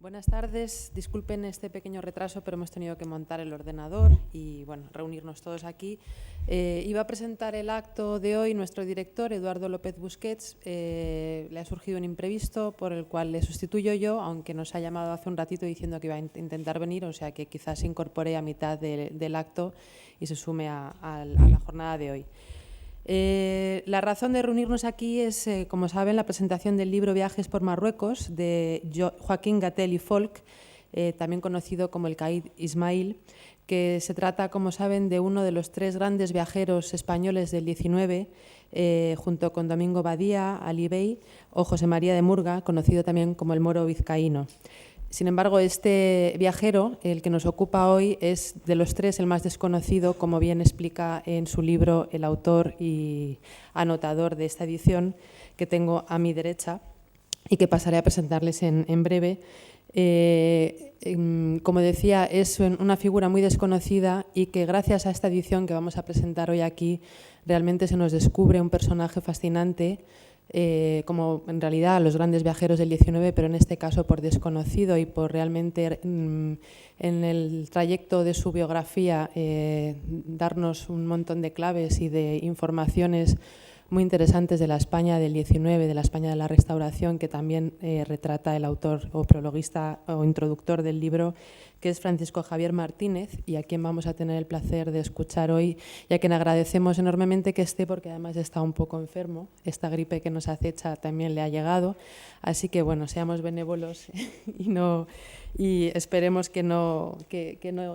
Buenas tardes, disculpen este pequeño retraso, pero hemos tenido que montar el ordenador y bueno, reunirnos todos aquí. Iba a presentar el acto de hoy nuestro director, Eduardo López Busquets. Le ha surgido un imprevisto por el cual le sustituyo yo, aunque nos ha llamado hace un ratito diciendo que iba a intentar venir, o sea que quizás se incorpore a mitad del acto y se sume a la jornada de hoy. La razón de reunirnos aquí es, como saben, la presentación del libro Viajes por Marruecos de Joaquín Gatell y Folk, también conocido como el Caid Ismail, que se trata, como saben, de uno de los tres grandes viajeros españoles del XIX, junto con Domingo Badía, Ali Bey o José María de Murga, conocido también como el Moro Vizcaíno. Sin embargo, este viajero, el que nos ocupa hoy, es de los tres el más desconocido, como bien explica en su libro el autor y anotador de esta edición, que tengo a mi derecha y que pasaré a presentarles en breve. Como decía, es una figura muy desconocida y que gracias a esta edición que vamos a presentar hoy aquí, realmente se nos descubre un personaje fascinante, como en realidad los grandes viajeros del XIX, pero en este caso por desconocido y por realmente en el trayecto de su biografía darnos un montón de claves y de informaciones muy interesantes de la España del XIX, de la España de la Restauración, que también retrata el autor o prologuista o introductor del libro, que es Francisco Javier Martínez, y a quien vamos a tener el placer de escuchar hoy, y a quien agradecemos enormemente que esté, porque además está un poco enfermo. Esta gripe que nos acecha también le ha llegado, así que bueno, seamos benévolos y esperemos que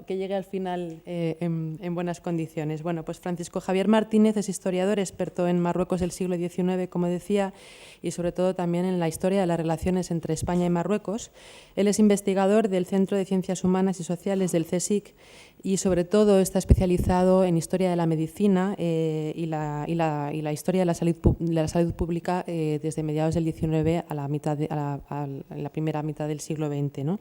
llegue al final en buenas condiciones. Bueno, pues Francisco Javier Martínez es historiador, experto en Marruecos del siglo XIX, como decía, y sobre todo también en la historia de las relaciones entre España y Marruecos. Él es investigador del Centro de Ciencias Humanas y Sociales del CSIC y sobre todo está especializado en historia de la medicina y la historia de la salud pública desde mediados del XIX a la primera mitad del siglo XX, ¿no?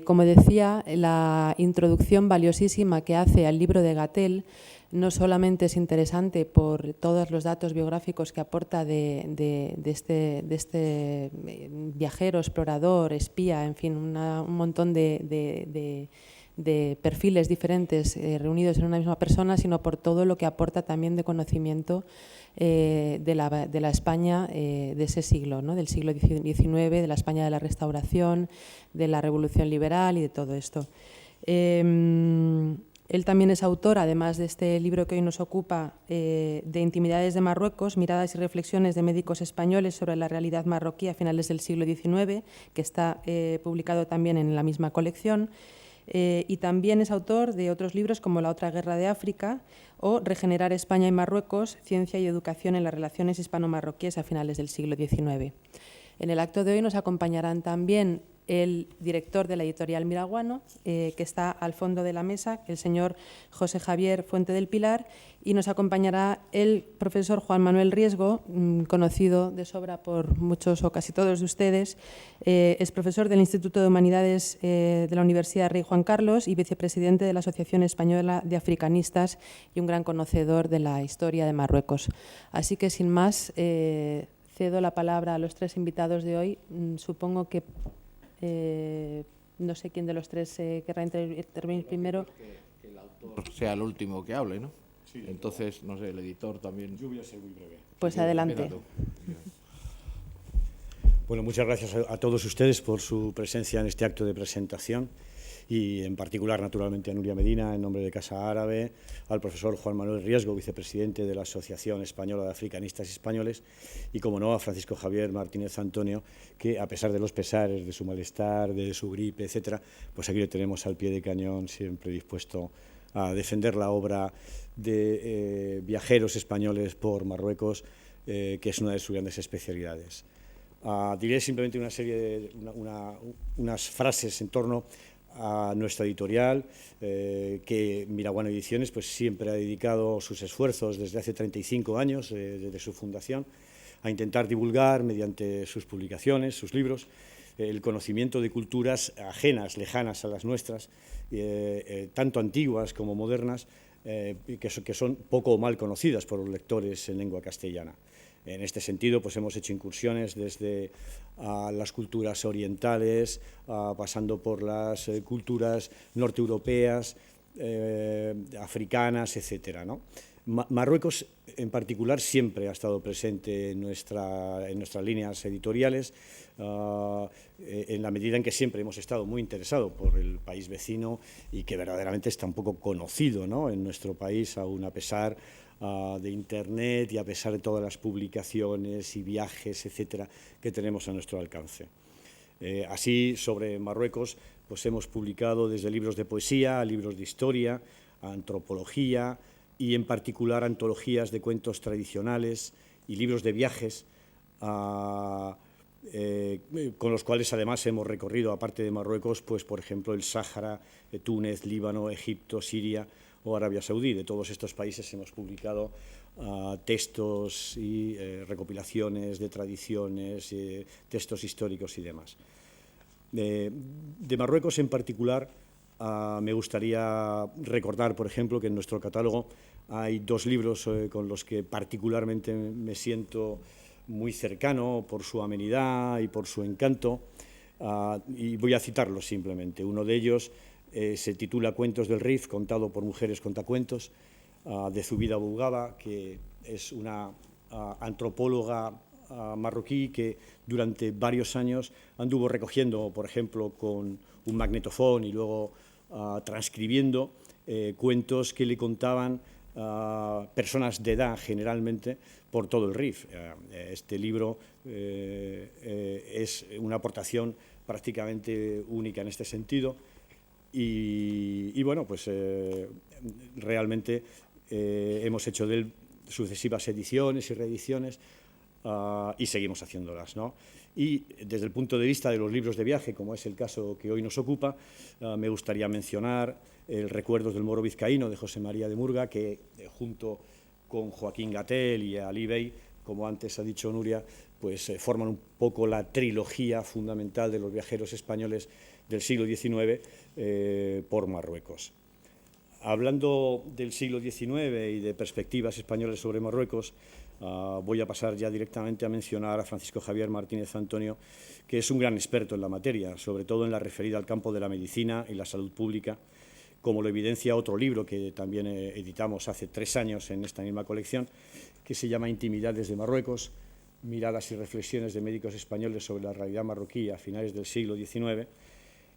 Como decía, la introducción valiosísima que hace al libro de Gatell no solamente es interesante por todos los datos biográficos que aporta de este viajero, explorador, espía, en fin, un montón de perfiles diferentes reunidos en una misma persona, sino por todo lo que aporta también de conocimiento de la España de ese siglo, ¿no? Del siglo XIX, de la España de la Restauración, de la Revolución Liberal y de todo esto. Él también es autor, además de este libro que hoy nos ocupa, de Intimidades de Marruecos, miradas y reflexiones de médicos españoles sobre la realidad marroquí a finales del siglo XIX, que está publicado también en la misma colección. Y también es autor de otros libros como La otra guerra de África o Regenerar España y Marruecos, ciencia y educación en las relaciones hispano-marroquíes a finales del siglo XIX. En el acto de hoy nos acompañarán también el director de la editorial Miraguano, que está al fondo de la mesa, el señor José Javier Fuente del Pilar, y nos acompañará el profesor Juan Manuel Riesgo, conocido de sobra por muchos o casi todos de ustedes. Es profesor del Instituto de Humanidades de la Universidad Rey Juan Carlos y vicepresidente de la Asociación Española de Africanistas y un gran conocedor de la historia de Marruecos. Así que, sin más, cedo la palabra a los tres invitados de hoy. Supongo que no sé quién de los tres querrá intervenir primero. Que el autor sea el último que hable, ¿no? Sí. Entonces, no sé, el editor también. Yo voy a ser muy breve. Pues adelante. Bueno, muchas gracias a todos ustedes por su presencia en este acto de presentación y en particular, naturalmente, a Nuria Medina, en nombre de Casa Árabe, al profesor Juan Manuel Riesgo, vicepresidente de la Asociación Española de Africanistas Españoles, y, como no, a Francisco Javier Martínez Antonio, que, a pesar de los pesares, de su malestar, de su gripe, etcétera, pues aquí le tenemos al pie de cañón, siempre dispuesto a defender la obra de viajeros españoles por Marruecos, que es una de sus grandes especialidades. Diré simplemente unas frases en torno a nuestra editorial, que Miraguano Ediciones pues siempre ha dedicado sus esfuerzos desde hace 35 años, desde su fundación, a intentar divulgar mediante sus publicaciones, sus libros, el conocimiento de culturas ajenas, lejanas a las nuestras, tanto antiguas como modernas, que son poco o mal conocidas por los lectores en lengua castellana. En este sentido, pues hemos hecho incursiones desde las culturas orientales, pasando por las culturas norteeuropeas, africanas, etcétera, ¿no? Marruecos, en particular, siempre ha estado presente en nuestras líneas editoriales, en la medida en que siempre hemos estado muy interesados por el país vecino y que verdaderamente está un poco conocido, ¿no?, en nuestro país, aún a pesar de Internet y a pesar de todas las publicaciones y viajes, etcétera, que tenemos a nuestro alcance. Así, sobre Marruecos, pues hemos publicado desde libros de poesía, libros de historia, antropología y, en particular, antologías de cuentos tradicionales y libros de viajes, con los cuales, además, hemos recorrido, aparte de Marruecos, pues, por ejemplo, el Sáhara, Túnez, Líbano, Egipto, Siria o Arabia Saudí. De todos estos países hemos publicado textos y recopilaciones de tradiciones, textos históricos y demás. De Marruecos en particular, me gustaría recordar, por ejemplo, que en nuestro catálogo hay dos libros con los que particularmente me siento muy cercano por su amenidad y por su encanto, y voy a citarlos simplemente. Uno de ellos se titula Cuentos del Rif, contado por mujeres contacuentos, de Zubida Bougaba, que es una antropóloga marroquí que durante varios años anduvo recogiendo, por ejemplo, con un magnetofón y luego transcribiendo cuentos que le contaban personas de edad, generalmente, por todo el Rif. Este libro es una aportación prácticamente única en este sentido y bueno, pues realmente hemos hecho de él sucesivas ediciones y reediciones y seguimos haciéndolas, ¿no? Y desde el punto de vista de los libros de viaje, como es el caso que hoy nos ocupa, me gustaría mencionar el Recuerdos del Moro Vizcaíno, de José María de Murga, que junto con Joaquín Gatell y Ali Bey, como antes ha dicho Nuria, pues forman un poco la trilogía fundamental de los viajeros españoles del siglo XIX por Marruecos. Hablando del siglo XIX y de perspectivas españolas sobre Marruecos, voy a pasar ya directamente a mencionar a Francisco Javier Martínez Antonio, que es un gran experto en la materia, sobre todo en la referida al campo de la medicina y la salud pública, como lo evidencia otro libro que también editamos hace 3 años en esta misma colección, que se llama Intimidades de Marruecos, miradas y reflexiones de médicos españoles sobre la realidad marroquí a finales del siglo XIX,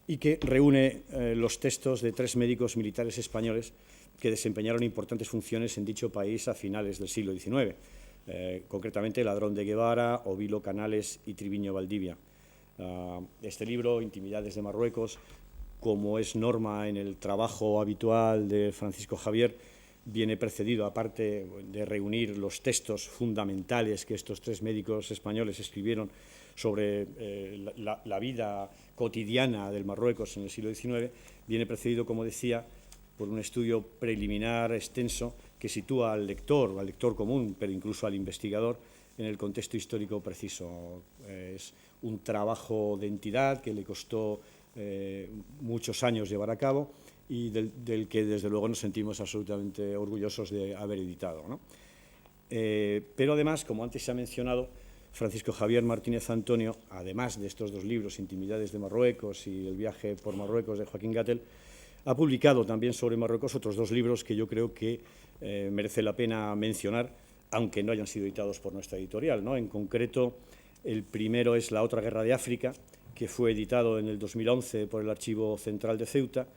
y que reúne los textos de 3 médicos militares españoles que desempeñaron importantes funciones en dicho país a finales del siglo XIX, concretamente Ladrón de Guevara, Ovilo Canales y Triviño Valdivia. Este libro, Intimidades de Marruecos, como es norma en el trabajo habitual de Francisco Javier, viene precedido, aparte de reunir los textos fundamentales que estos 3 médicos españoles escribieron sobre la vida cotidiana del Marruecos en el siglo XIX, viene precedido, como decía, por un estudio preliminar extenso que sitúa al lector común, pero incluso al investigador, en el contexto histórico preciso. Es un trabajo de entidad que le costó muchos años llevar a cabo y del que, desde luego, nos sentimos absolutamente orgullosos de haber editado, ¿no? Pero además, como antes se ha mencionado, Francisco Javier Martínez Antonio, además de estos 2 libros, Intimidades de Marruecos y El viaje por Marruecos, de Joaquín Gatell, ha publicado también sobre Marruecos otros 2 libros que yo creo que merece la pena mencionar, aunque no hayan sido editados por nuestra editorial, ¿no? En concreto, el primero es La otra guerra de África, que fue editado en el 2011 por el Archivo Central de Ceuta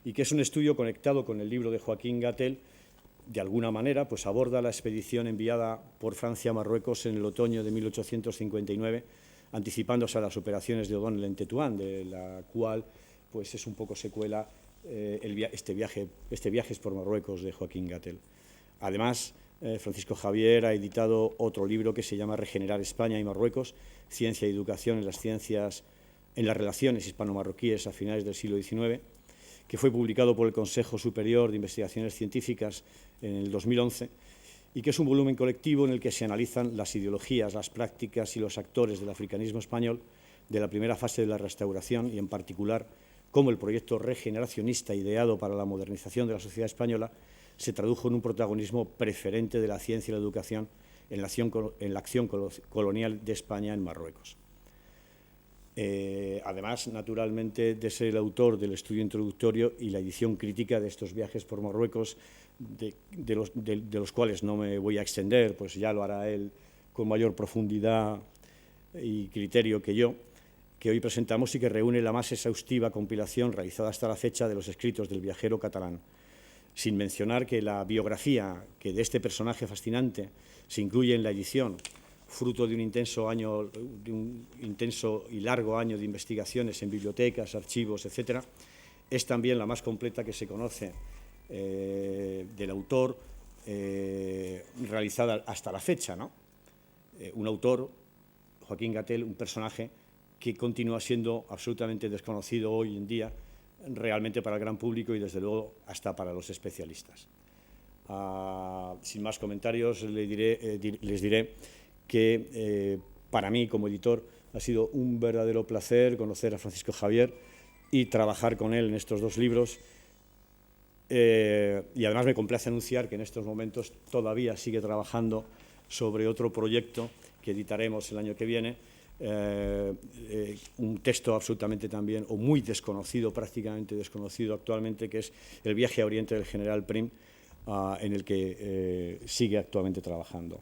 y que es un estudio conectado con el libro de Joaquín Gatell. De alguna manera, pues aborda la expedición enviada por Francia a Marruecos en el otoño de 1859, anticipándose a las operaciones de O'Donnell en Tetuán, de la cual pues es un poco secuela este viaje por Marruecos de Joaquín Gatell. Además, Francisco Javier ha editado otro libro que se llama Regenerar España y Marruecos, Ciencia y Educación en las relaciones hispano-marroquíes a finales del siglo XIX, que fue publicado por el Consejo Superior de Investigaciones Científicas en el 2011 y que es un volumen colectivo en el que se analizan las ideologías, las prácticas y los actores del africanismo español de la primera fase de la restauración y, en particular, cómo el proyecto regeneracionista ideado para la modernización de la sociedad española se tradujo en un protagonismo preferente de la ciencia y la educación en la acción colonial de España en Marruecos. Además, naturalmente, de ser el autor del estudio introductorio y la edición crítica de estos viajes por Marruecos, de los cuales no me voy a extender, pues ya lo hará él con mayor profundidad y criterio que yo, que hoy presentamos y que reúne la más exhaustiva compilación realizada hasta la fecha de los escritos del viajero catalán, sin mencionar que la biografía que de este personaje fascinante se incluye en la edición, fruto de un intenso y largo año de investigaciones en bibliotecas, archivos, etcétera, es también la más completa que se conoce del autor, realizada hasta la fecha, ¿no? Un autor, Joaquín Gatell, un personaje que continúa siendo absolutamente desconocido hoy en día, realmente para el gran público y, desde luego, hasta para los especialistas. Sin más comentarios, les diré que para mí, como editor, ha sido un verdadero placer conocer a Francisco Javier y trabajar con él en estos dos libros. Y además me complace anunciar que en estos momentos todavía sigue trabajando sobre otro proyecto que editaremos el año que viene, un texto absolutamente también, o muy desconocido, prácticamente desconocido actualmente, que es El viaje a Oriente del general Prim, en el que sigue actualmente trabajando.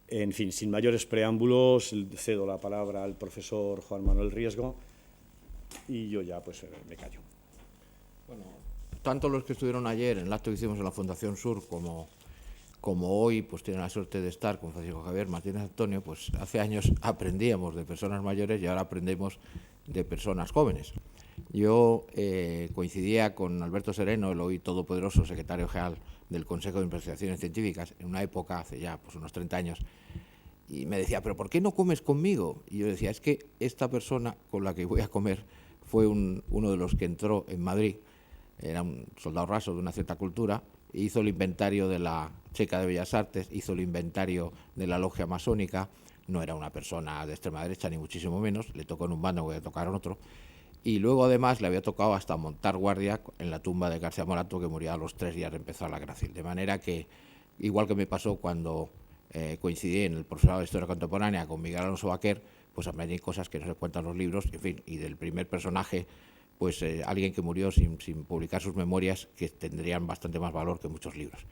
En fin, sin mayores preámbulos, cedo la palabra al profesor Juan Manuel Riesgo y yo ya pues me callo. Bueno, tanto los que estuvieron ayer en el acto que hicimos en la Fundación Sur como hoy pues tienen la suerte de estar con Francisco Javier Martínez Antonio, pues hace años aprendíamos de personas mayores y ahora aprendemos de personas jóvenes. Yo coincidía con Alberto Sereno, el hoy todopoderoso secretario general del Consejo de Investigaciones Científicas, en una época, hace ya pues unos 30 años, y me decía, ¿pero por qué no comes conmigo? Y yo decía, es que esta persona con la que voy a comer fue uno de los que entró en Madrid, era un soldado raso de una cierta cultura, hizo el inventario de la Checa de Bellas Artes, hizo el inventario de la logia masónica, no era una persona de extrema derecha ni muchísimo menos, le tocó en un bando, le tocaron otro, y luego además le había tocado hasta montar guardia en la tumba de García Morato, que moría a los 3 días de empezar la guerra civil. De manera que, igual que me pasó cuando coincidí en el profesorado de Historia Contemporánea con Miguel Alonso Baquer, pues aprendí cosas que no se cuentan en los libros, en fin, y del primer personaje, pues alguien que murió sin publicar sus memorias, que tendrían bastante más valor que muchos libros.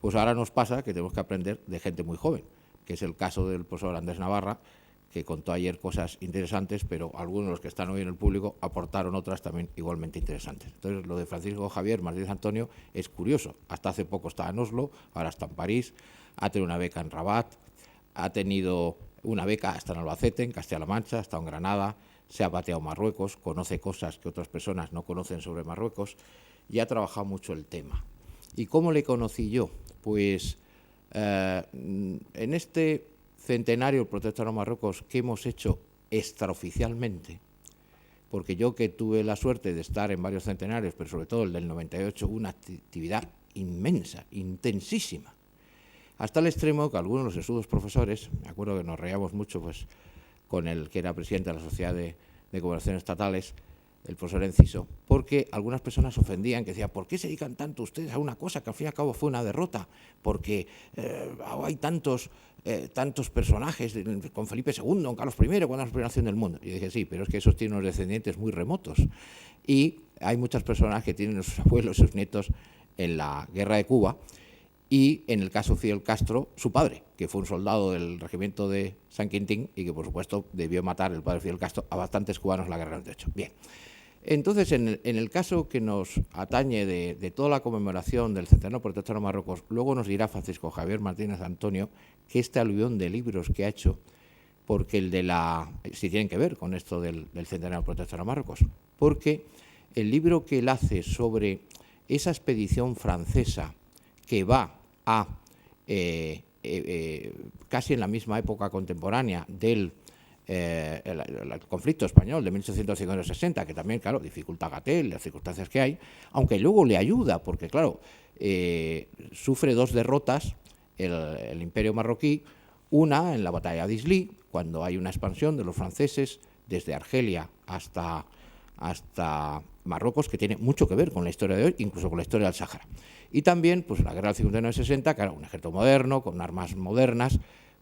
Pues ahora nos pasa que tenemos que aprender de gente muy joven, que es el caso del profesor Andrés Navarra, que contó ayer cosas interesantes, pero algunos de los que están hoy en el público aportaron otras también igualmente interesantes. Entonces, lo de Francisco Javier Martínez Antonio es curioso. Hasta hace poco estaba en Oslo, ahora está en París, ha tenido una beca en Rabat, ha tenido una beca hasta en Albacete, en Castilla-La Mancha, ha estado en Granada, se ha pateado Marruecos, conoce cosas que otras personas no conocen sobre Marruecos y ha trabajado mucho el tema. ¿Y cómo le conocí yo? Pues en este centenario del Protectorado de Marruecos que hemos hecho extraoficialmente, porque yo, que tuve la suerte de estar en varios centenarios, pero sobre todo el del 98, hubo una actividad inmensa, intensísima, hasta el extremo que algunos de los sesudos profesores, me acuerdo que nos reíamos mucho pues con el que era presidente de la Sociedad de Cooperación Estatales, el profesor Enciso, porque algunas personas ofendían, que decían, ¿por qué se dedican tanto ustedes a una cosa que al fin y al cabo fue una derrota? Porque hay tantos personajes, con Felipe II, con Carlos I, cuando es la primera nación del mundo. Y dije, sí, pero es que esos tienen unos descendientes muy remotos. Y hay muchas personas que tienen a sus abuelos, sus nietos en la guerra de Cuba, y en el caso de Fidel Castro, su padre, que fue un soldado del regimiento de San Quintín y que, por supuesto, debió matar, el padre Fidel Castro, a bastantes cubanos en la guerra del 98. Bien. Entonces, en el caso que nos atañe de toda la conmemoración del centenario Protectorado de Marruecos, luego nos dirá Francisco Javier Martínez Antonio que este aluvión de libros que ha hecho, porque si tienen que ver con esto del centenario Protectorado de Marruecos, porque el libro que él hace sobre esa expedición francesa que va a casi en la misma época contemporánea del el conflicto español de 1850-60, que también, claro, dificulta a Gatell, las circunstancias que hay, aunque luego le ayuda, porque, claro, sufre 2 derrotas el imperio marroquí, una en la batalla de Isli, cuando hay una expansión de los franceses desde Argelia hasta Marruecos, que tiene mucho que ver con la historia de hoy, incluso con la historia del Sáhara. Y también, pues, la guerra del 59-60, claro, un ejército moderno, con armas modernas,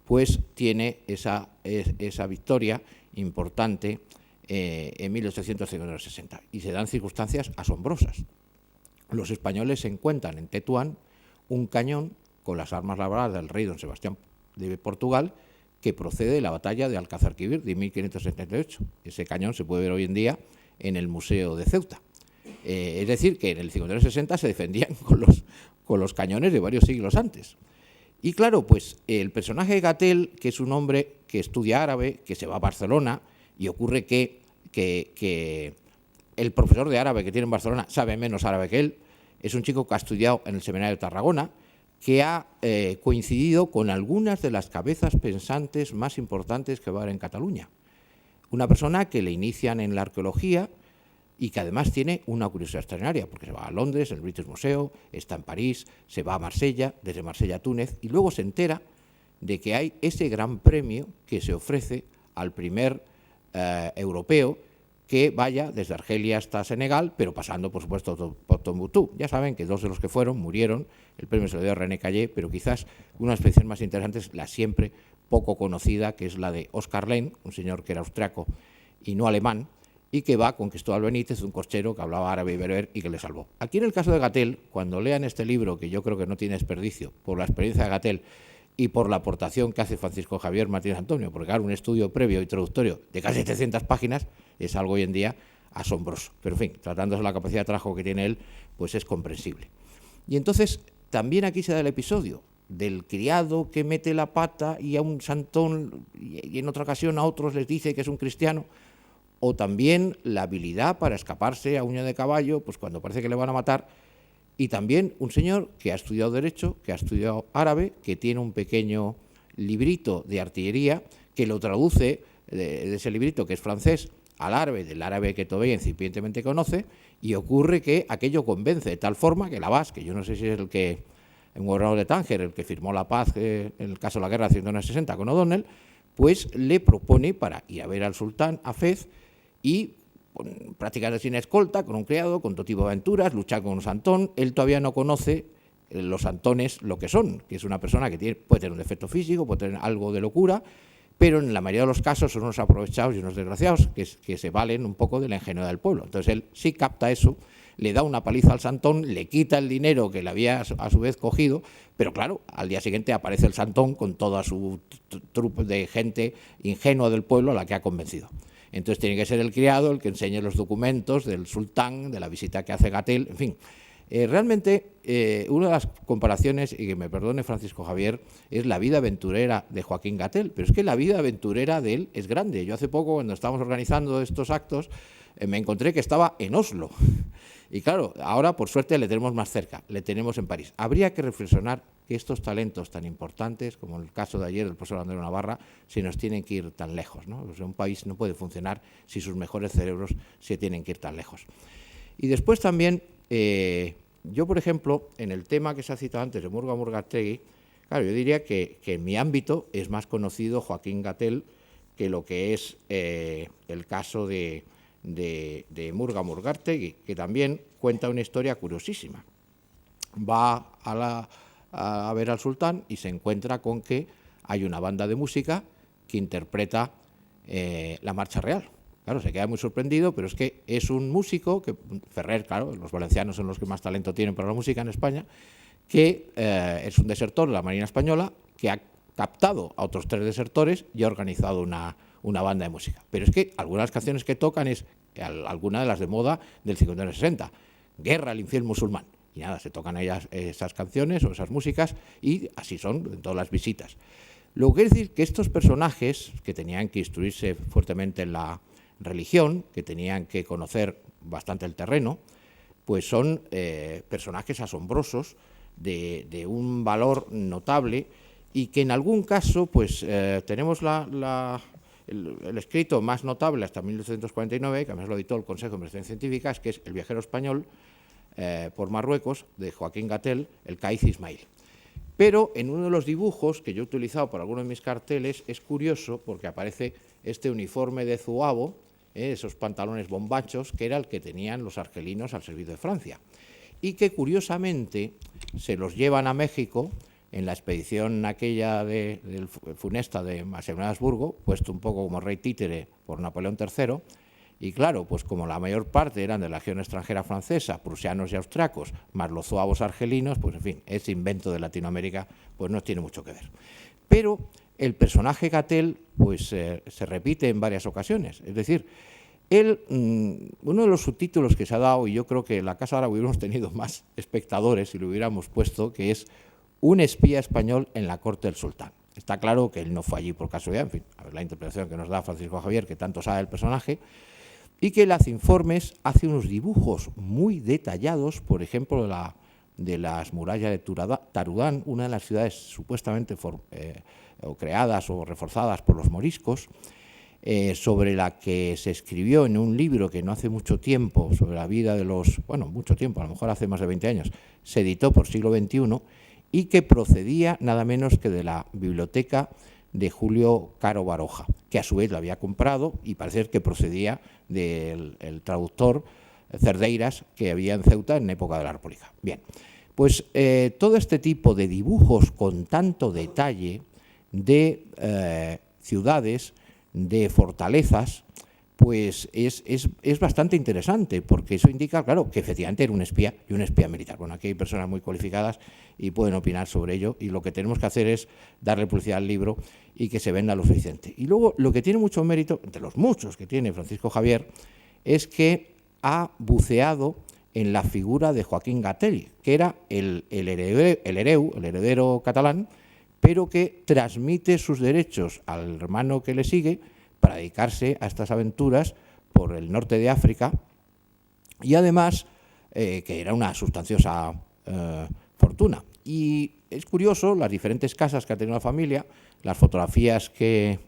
pues tiene esa victoria importante en 1860 y se dan circunstancias asombrosas. Los españoles encuentran en Tetuán un cañón con las armas labradas del rey don Sebastián de Portugal, que procede de la batalla de Alcázarquivir de 1578. Ese cañón se puede ver hoy en día en el Museo de Ceuta. Es decir, que en el 59-60 se defendían con los cañones de varios siglos antes. Y claro, pues el personaje de Gatel, que es un hombre que estudia árabe, que se va a Barcelona, y ocurre que el profesor de árabe que tiene en Barcelona sabe menos árabe que él, es un chico que ha estudiado en el Seminario de Tarragona, que ha coincidido con algunas de las cabezas pensantes más importantes que va a haber en Cataluña. Una persona que le inician en la arqueología y que además tiene una curiosidad extraordinaria, porque se va a Londres, el British Museum, está en París, se va a Marsella, desde Marsella a Túnez, y luego se entera de que hay ese gran premio que se ofrece al primer europeo que vaya desde Argelia hasta Senegal, pero pasando, por supuesto, por Tombuctú. Ya saben que dos de los que fueron murieron, el premio se lo dio a René Callé, pero quizás una de las expediciones más interesantes, la siempre poco conocida, que es la de Oscar Lehn, un señor que era austriaco y no alemán, y que va con Cristóbal Benítez, un cochero que hablaba árabe y berber y que le salvó. Aquí en el caso de Gatel, cuando lean este libro, que yo creo que no tiene desperdicio, por la experiencia de Gatel y por la aportación que hace Francisco Javier Martínez Antonio, porque claro, un estudio previo introductorio de casi 700 páginas es algo hoy en día asombroso. Pero en fin, tratándose de la capacidad de trabajo que tiene él, pues es comprensible. Y entonces, también aquí se da el episodio del criado que mete la pata y a un santón, y en otra ocasión a otros les dice que es un cristiano, o también la habilidad para escaparse a uña de caballo, pues cuando parece que le van a matar, y también un señor que ha estudiado Derecho, que ha estudiado árabe, que tiene un pequeño librito de artillería, que lo traduce de ese librito, que es francés, al árabe, del árabe que todavía incipientemente conoce, y ocurre que aquello convence de tal forma que Lavás, que yo no sé si es el gobernador de Tánger, el que firmó la paz en el caso de la guerra de 1960 con O'Donnell, pues le propone para ir a ver al sultán a Fez y prácticamente sin escolta, con un criado, con todo tipo de aventuras, luchar con un santón. Él todavía no conoce los santones lo que son, que es una persona que puede tener un defecto físico, puede tener algo de locura, pero en la mayoría de los casos son unos aprovechados y unos desgraciados que se valen un poco de la ingenuidad del pueblo. Entonces él sí capta eso, le da una paliza al santón, le quita el dinero que le había a su vez cogido, pero claro, al día siguiente aparece el santón con toda su trupe de gente ingenua del pueblo a la que ha convencido. Entonces tiene que ser el criado el que enseñe los documentos del sultán, de la visita que hace Gatel, en fin. Realmente, una de las comparaciones, y que me perdone Francisco Javier, es la vida aventurera de Joaquín Gatel, pero es que la vida aventurera de él es grande. Yo hace poco, cuando estábamos organizando estos actos, me encontré que estaba en Oslo. Y claro, ahora por suerte le tenemos más cerca, le tenemos en París. Habría que reflexionar que estos talentos tan importantes, como el caso de ayer del profesor Andreu Navarra, se nos tienen que ir tan lejos, ¿no? O sea, un país no puede funcionar si sus mejores cerebros se tienen que ir tan lejos. Y después también, yo por ejemplo, en el tema que se ha citado antes de Murga Murgastegui, claro, yo diría que en mi ámbito es más conocido Joaquín Gatel que lo que es el caso de Murga Murgastegui, que también cuenta una historia curiosísima. Va a ver al sultán y se encuentra con que hay una banda de música que interpreta la marcha real. Claro, se queda muy sorprendido, pero es que es un músico, que Ferrer, claro, los valencianos son los que más talento tienen para la música en España, que es un desertor de la Marina Española, que ha captado a otros 3 desertores y ha organizado una banda de música. Pero es que algunas canciones que tocan es alguna de las de moda del 59-60, Guerra al infiel musulmán. Y nada, se tocan esas canciones o esas músicas y así son en todas las visitas. Lo que quiere decir que estos personajes, que tenían que instruirse fuertemente en la religión, que tenían que conocer bastante el terreno, pues son personajes asombrosos de un valor notable y que en algún caso pues tenemos el escrito más notable hasta 1949, que además lo editó el Consejo de Investigaciones Científicas, que es El viajero español por Marruecos, de Joaquín Gatel, el Caiz Ismail. Pero en uno de los dibujos que yo he utilizado por algunos de mis carteles es curioso porque aparece este uniforme de zuavo, esos pantalones bombachos, que era el que tenían los argelinos al servicio de Francia, y que curiosamente se los llevan a México en la expedición aquella del funesta de Massena-Habsburgo, puesto un poco como rey títere por Napoleón III, y claro, pues como la mayor parte eran de la legión extranjera francesa, prusianos y austriacos, más los zuavos argelinos, pues en fin, ese invento de Latinoamérica pues no tiene mucho que ver. Pero el personaje Cattell pues se repite en varias ocasiones, es decir, él, uno de los subtítulos que se ha dado, y yo creo que en la Casa Árabe hubiéramos tenido más espectadores si lo hubiéramos puesto, que es un espía español en la corte del sultán. Está claro que él no fue allí por casualidad, en fin, a ver la interpretación que nos da Francisco Javier, que tanto sabe del personaje, y que él hace informes, hace unos dibujos muy detallados, por ejemplo, de las murallas de Tarudán, una de las ciudades supuestamente creadas o reforzadas por los moriscos, sobre la que se escribió en un libro que no hace mucho tiempo, sobre la vida de los, bueno, mucho tiempo, a lo mejor hace más de 20 años, se editó por siglo XXI y que procedía nada menos que de la biblioteca de Julio Caro Baroja, que a su vez la había comprado y parece que procedía del traductor Cerdeiras que había en Ceuta en época de la República. Bien, pues todo este tipo de dibujos con tanto detalle de ciudades, de fortalezas, pues es bastante interesante, porque eso indica, claro, que efectivamente era un espía y un espía militar. Bueno, aquí hay personas muy cualificadas y pueden opinar sobre ello, y lo que tenemos que hacer es darle publicidad al libro y que se venda lo suficiente. Y luego, lo que tiene mucho mérito, entre los muchos que tiene Francisco Javier, es que ha buceado en la figura de Joaquín Gatell, que era el heredero catalán, pero que transmite sus derechos al hermano que le sigue para dedicarse a estas aventuras por el norte de África, y además que era una sustanciosa fortuna. Y es curioso las diferentes casas que ha tenido la familia, las fotografías que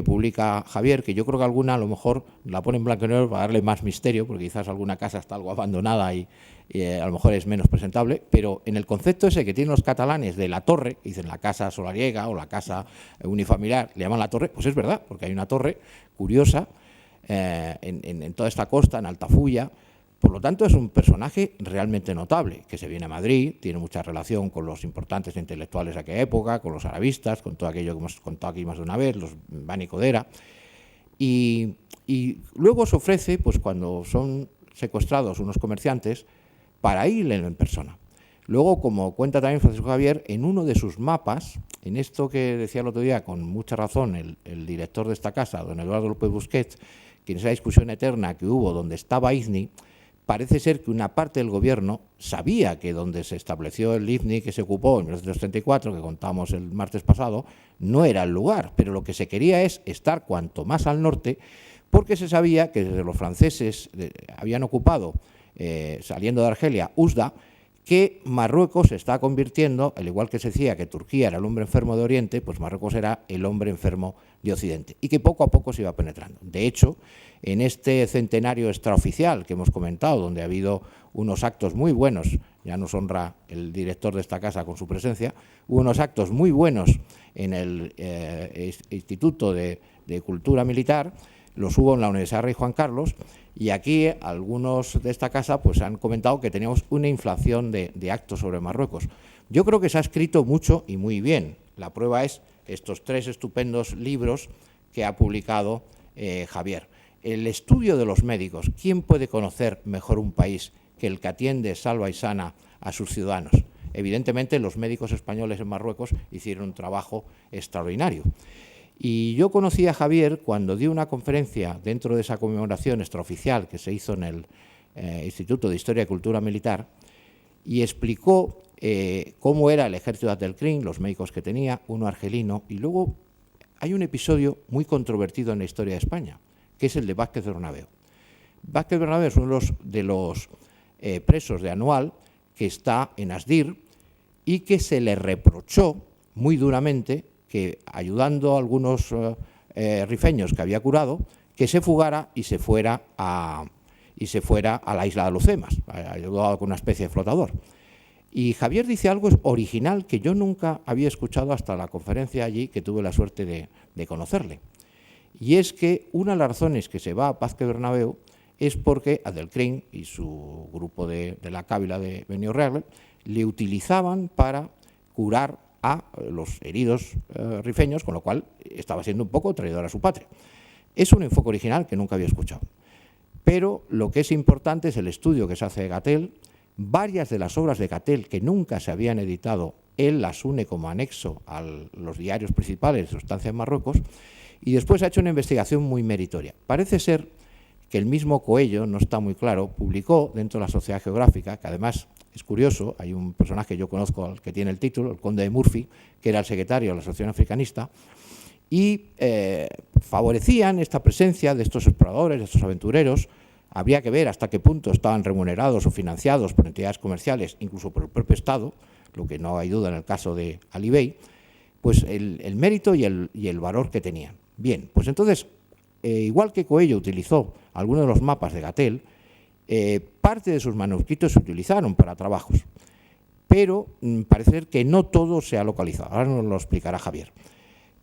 publica Javier, que yo creo que alguna a lo mejor la pone en blanco y negro para darle más misterio, porque quizás alguna casa está algo abandonada y a lo mejor es menos presentable, pero en el concepto ese que tienen los catalanes de la torre, dicen la casa solariega o la casa unifamiliar, le llaman la torre, pues es verdad, porque hay una torre curiosa en toda esta costa, en Altafulla. Por lo tanto, es un personaje realmente notable, que se viene a Madrid, tiene mucha relación con los importantes intelectuales de aquella época, con los arabistas, con todo aquello que hemos contado aquí más de una vez, los Bani Codera, y luego se ofrece, pues cuando son secuestrados unos comerciantes, para ir en persona. Luego, como cuenta también Francisco Javier, en uno de sus mapas, en esto que decía el otro día con mucha razón el director de esta casa, don Eduardo López Busquets, que en esa discusión eterna que hubo donde estaba IZNI, parece ser que una parte del gobierno sabía que donde se estableció el IZNI que se ocupó en 1934, que contamos el martes pasado, no era el lugar, pero lo que se quería es estar cuanto más al norte, porque se sabía que desde los franceses habían ocupado, saliendo de Argelia, Oujda, que Marruecos se está convirtiendo, al igual que se decía que Turquía era el hombre enfermo de Oriente, pues Marruecos era el hombre enfermo de Occidente, y que poco a poco se iba penetrando. De hecho, en este centenario extraoficial que hemos comentado, donde ha habido unos actos muy buenos, ya nos honra el director de esta casa con su presencia, hubo unos actos muy buenos en el Instituto de Cultura Militar, los hubo en la Universidad Rey Juan Carlos, y aquí algunos de esta casa pues han comentado que teníamos una inflación de actos sobre Marruecos. Yo creo que se ha escrito mucho y muy bien. La prueba es estos 3 estupendos libros que ha publicado Javier. El estudio de los médicos. ¿Quién puede conocer mejor un país que el que atiende salva y sana a sus ciudadanos? Evidentemente, los médicos españoles en Marruecos hicieron un trabajo extraordinario. Y yo conocí a Javier cuando dio una conferencia dentro de esa conmemoración extraoficial que se hizo en el Instituto de Historia y Cultura Militar, y explicó cómo era el ejército de Abdelkrim, los médicos que tenía, uno argelino, y luego hay un episodio muy controvertido en la historia de España, que es el de Vázquez Bernabeu. Vázquez Bernabeu es uno de los presos de Anual, que está en Asdir, y que se le reprochó muy duramente que, ayudando a algunos rifeños que había curado, que se fugara y se fuera a la isla de Alhucemas, ayudado con una especie de flotador. Y Javier dice algo original que yo nunca había escuchado hasta la conferencia allí, que tuve la suerte de conocerle. Y es que una de las razones que se va a Vázquez Bernabeu es porque Abdelkrim y su grupo de la cábila de Beniorregel le utilizaban para curar a los heridos rifeños, con lo cual estaba siendo un poco traidor a su patria. Es un enfoque original que nunca había escuchado. Pero lo que es importante es el estudio que se hace de Gatell. Varias de las obras de Gatell que nunca se habían editado, él las une como anexo a los diarios principales de su estancia en Marruecos, y después ha hecho una investigación muy meritoria. Parece ser que el mismo Coello, no está muy claro, publicó dentro de la Sociedad Geográfica, que además es curioso, hay un personaje que yo conozco al que tiene el título, el conde de Murphy, que era el secretario de la Asociación Africanista, y favorecían esta presencia de estos exploradores, de estos aventureros. Habría que ver hasta qué punto estaban remunerados o financiados por entidades comerciales, incluso por el propio Estado, lo que no hay duda en el caso de Ali Bey, pues el mérito y el valor que tenían. Bien, pues entonces, igual que Coello utilizó algunos de los mapas de Gatell, parte de sus manuscritos se utilizaron para trabajos, pero parece ser que no todo se ha localizado. Ahora nos lo explicará Javier.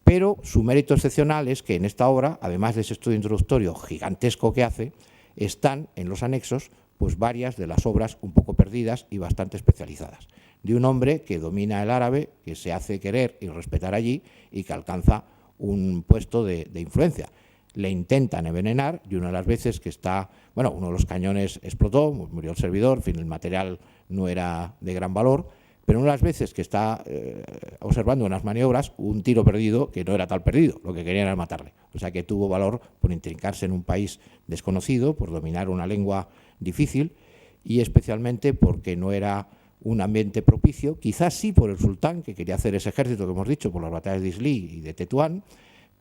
Pero su mérito excepcional es que en esta obra, además de ese estudio introductorio gigantesco que hace, están en los anexos pues varias de las obras un poco perdidas y bastante especializadas, de un hombre que domina el árabe, que se hace querer y respetar allí y que alcanza un puesto de influencia. Le intentan envenenar y una de las veces que está, bueno, uno de los cañones explotó, murió el servidor, en fin, el material no era de gran valor, pero una de las veces que está observando unas maniobras, un tiro perdido que no era tal perdido, lo que querían era matarle. O sea que tuvo valor por intrincarse en un país desconocido, por dominar una lengua difícil y especialmente porque no era un ambiente propicio, quizás sí por el sultán, que quería hacer ese ejército que hemos dicho por las batallas de Islí y de Tetuán,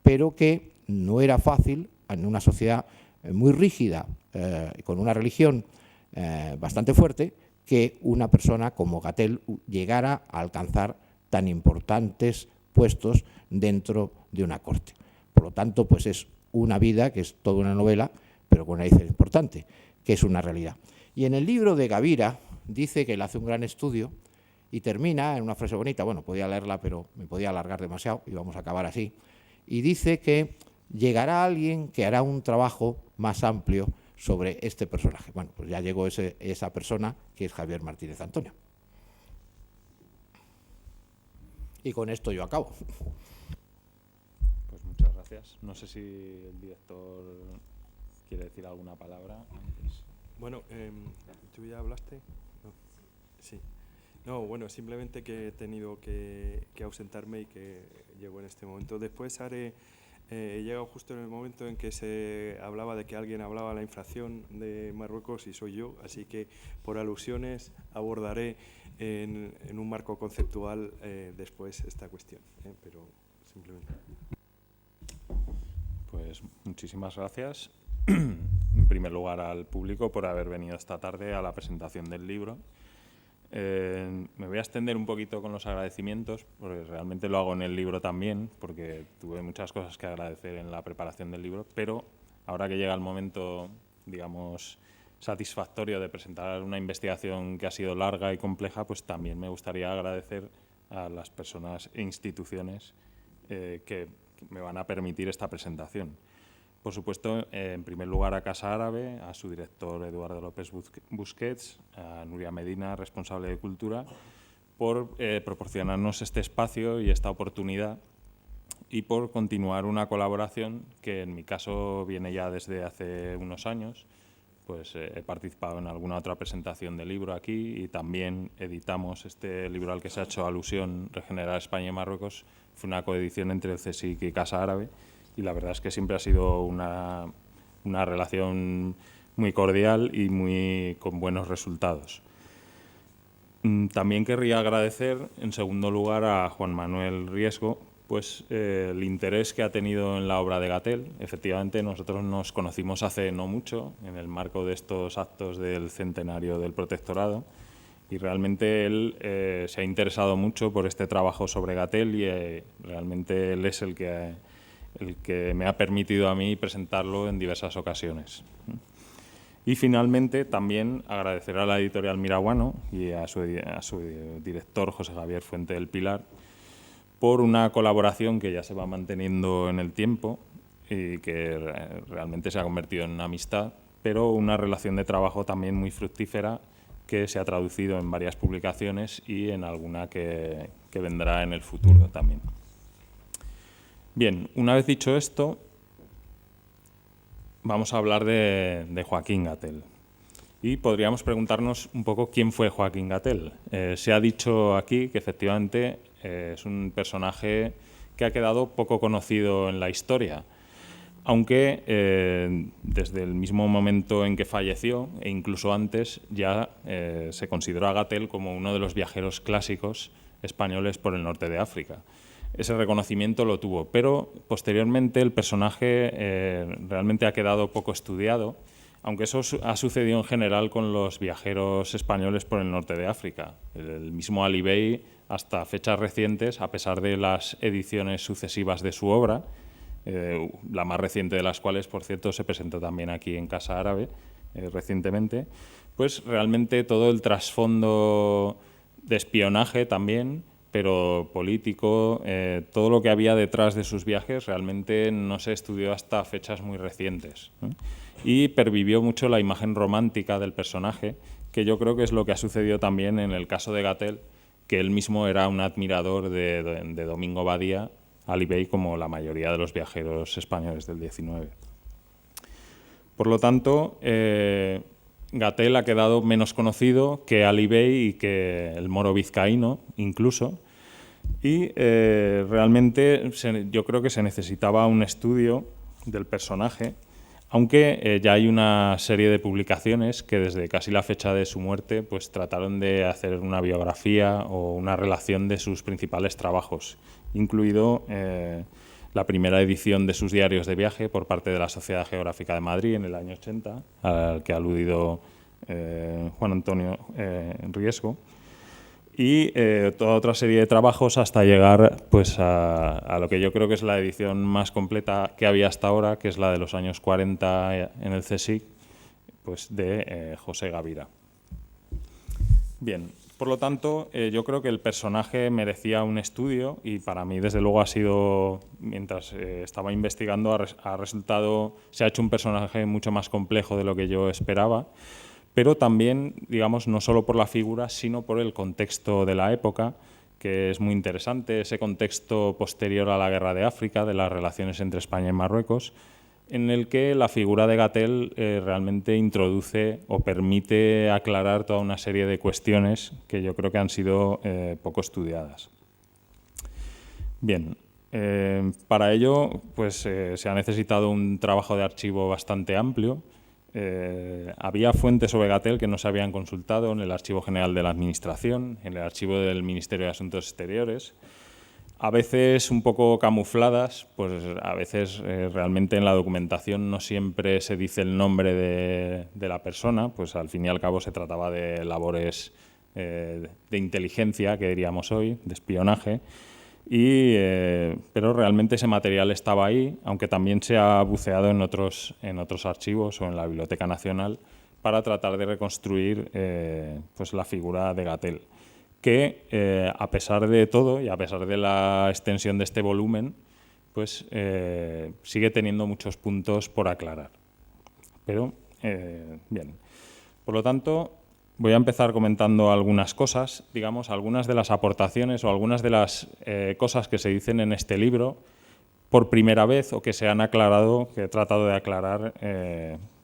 pero que no era fácil en una sociedad muy rígida, con una religión bastante fuerte, que una persona como Gatell llegara a alcanzar tan importantes puestos dentro de una corte. Por lo tanto, pues es una vida que es toda una novela, pero con una diferencia importante, que es una realidad. Y en el libro de Gavira dice que él hace un gran estudio y termina en una frase bonita, bueno, podía leerla, pero me podía alargar demasiado y vamos a acabar así, y dice que llegará alguien que hará un trabajo más amplio sobre este personaje. Bueno, pues ya llegó esa persona, que es Javier Martínez Antonio. Y con esto yo acabo. Pues muchas gracias. No sé si el director quiere decir alguna palabra antes. Bueno, ¿tú ya hablaste? No. Sí. No, bueno, simplemente que he tenido que ausentarme y que llego en este momento. Después he llegado justo en el momento en que se hablaba de que alguien hablaba de la infracción de Marruecos y soy yo, así que por alusiones abordaré en un marco conceptual después esta cuestión, pero simplemente. Pues muchísimas gracias, en primer lugar al público por haber venido esta tarde a la presentación del libro. Me voy a extender un poquito con los agradecimientos, porque realmente lo hago en el libro también, porque tuve muchas cosas que agradecer en la preparación del libro, pero ahora que llega el momento, digamos, satisfactorio de presentar una investigación que ha sido larga y compleja, pues también me gustaría agradecer a las personas e instituciones que me van a permitir esta presentación. Por supuesto, en primer lugar a Casa Árabe, a su director Eduardo López Busquets, a Nuria Medina, responsable de Cultura, por proporcionarnos este espacio y esta oportunidad y por continuar una colaboración que en mi caso viene ya desde hace unos años. Pues he participado en alguna otra presentación del libro aquí y también editamos este libro al que se ha hecho alusión, Regenerar España y Marruecos. Fue una coedición entre el CSIC y Casa Árabe. Y la verdad es que siempre ha sido una relación muy cordial y con buenos resultados. También querría agradecer, en segundo lugar, a Juan Manuel Riesgo, pues el interés que ha tenido en la obra de Gatell. Efectivamente, nosotros nos conocimos hace no mucho, en el marco de estos actos del centenario del protectorado, y realmente él se ha interesado mucho por este trabajo sobre Gatell y realmente él es el que me ha permitido a mí presentarlo en diversas ocasiones. Y finalmente también agradecer a la editorial Miraguano y a su director José Javier Fuente del Pilar por una colaboración que ya se va manteniendo en el tiempo y que realmente se ha convertido en una amistad, pero una relación de trabajo también muy fructífera que se ha traducido en varias publicaciones y en alguna que que vendrá en el futuro también. Bien, una vez dicho esto, vamos a hablar de Joaquín Gatell. Y podríamos preguntarnos un poco quién fue Joaquín Gatell. Se ha dicho aquí que efectivamente es un personaje que ha quedado poco conocido en la historia, aunque desde el mismo momento en que falleció, e incluso antes, ya se consideró a Gatell como uno de los viajeros clásicos españoles por el norte de África. Ese reconocimiento lo tuvo, pero posteriormente el personaje realmente ha quedado poco estudiado, aunque eso ha sucedido en general con los viajeros españoles por el norte de África. El mismo Ali Bey, hasta fechas recientes, a pesar de las ediciones sucesivas de su obra, la más reciente de las cuales, por cierto, se presentó también aquí en Casa Árabe recientemente, pues realmente todo el trasfondo de espionaje también, pero político, todo lo que había detrás de sus viajes realmente no se estudió hasta fechas muy recientes, ¿no? Y pervivió mucho la imagen romántica del personaje, que yo creo que es lo que ha sucedido también en el caso de Gatell, que él mismo era un admirador de Domingo Badía, Ali Bey, como la mayoría de los viajeros españoles del 19. Por lo tanto, Gatell ha quedado menos conocido que Ali Bey y que el moro vizcaíno, incluso, y realmente yo creo que se necesitaba un estudio del personaje, aunque ya hay una serie de publicaciones que desde casi la fecha de su muerte pues trataron de hacer una biografía o una relación de sus principales trabajos, incluido la primera edición de sus diarios de viaje por parte de la Sociedad Geográfica de Madrid en el año 80, al que ha aludido Juan Antonio Riesgo, y toda otra serie de trabajos hasta llegar pues, a lo que yo creo que es la edición más completa que había hasta ahora, que es la de los años 40 en el CSIC, pues, de José Gavira. Bien, por lo tanto, yo creo que el personaje merecía un estudio y para mí, desde luego, ha sido, mientras estaba investigando, se ha hecho un personaje mucho más complejo de lo que yo esperaba, pero también, digamos, no solo por la figura, sino por el contexto de la época, que es muy interesante, ese contexto posterior a la Guerra de África, de las relaciones entre España y Marruecos, en el que la figura de Gatell realmente introduce o permite aclarar toda una serie de cuestiones que yo creo que han sido poco estudiadas. Bien, para ello pues, se ha necesitado un trabajo de archivo bastante amplio. Había fuentes sobre Gatell que no se habían consultado en el Archivo General de la Administración, en el Archivo del Ministerio de Asuntos Exteriores, a veces un poco camufladas, pues a veces realmente en la documentación no siempre se dice el nombre de la persona, pues al fin y al cabo se trataba de labores de inteligencia, que diríamos hoy, de espionaje, pero realmente ese material estaba ahí, aunque también se ha buceado en otros archivos o en la Biblioteca Nacional para tratar de reconstruir pues la figura de Gatell, que a pesar de todo y a pesar de la extensión de este volumen, pues sigue teniendo muchos puntos por aclarar. Pero, bien, por lo tanto, voy a empezar comentando algunas cosas, digamos, algunas de las aportaciones o algunas de las cosas que se dicen en este libro por primera vez o que se han aclarado, que he tratado de aclarar,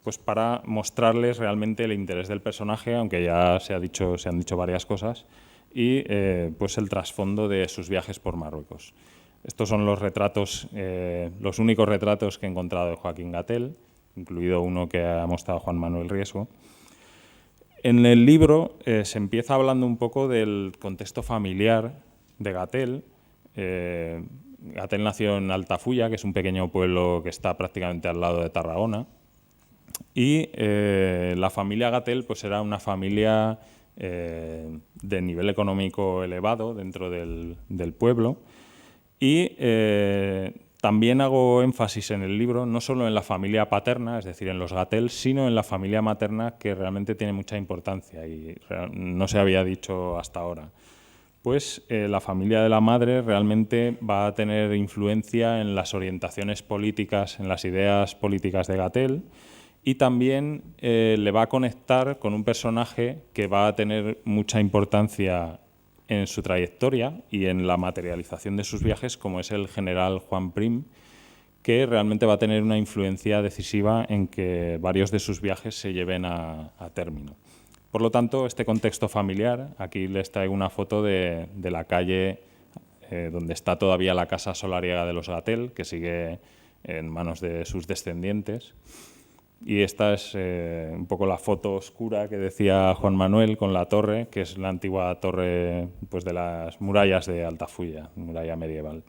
pues para mostrarles realmente el interés del personaje, aunque ya se han dicho varias cosas, y pues el trasfondo de sus viajes por Marruecos. Estos son los retratos, los únicos retratos que he encontrado de Joaquín Gatell, incluido uno que ha mostrado Juan Manuel Riesgo. En el libro se empieza hablando un poco del contexto familiar de Gatell. Gatell nació en Altafulla, que es un pequeño pueblo que está prácticamente al lado de Tarragona, y la familia Gatell pues era una familia de nivel económico elevado dentro del pueblo, y también hago énfasis en el libro no solo en la familia paterna, es decir, en los Gatell, sino en la familia materna, que realmente tiene mucha importancia y no se había dicho hasta ahora. Pues la familia de la madre realmente va a tener influencia en las orientaciones políticas, en las ideas políticas de Gatell, y también le va a conectar con un personaje que va a tener mucha importancia en su trayectoria y en la materialización de sus viajes, como es el general Juan Prim, que realmente va a tener una influencia decisiva en que varios de sus viajes se lleven a término. Por lo tanto, este contexto familiar, aquí les traigo una foto de la calle donde está todavía la casa solariega de los Gatel, que sigue en manos de sus descendientes. Y esta es un poco la foto oscura que decía Juan Manuel con la torre, que es la antigua torre pues, de las murallas de Altafulla, muralla medieval.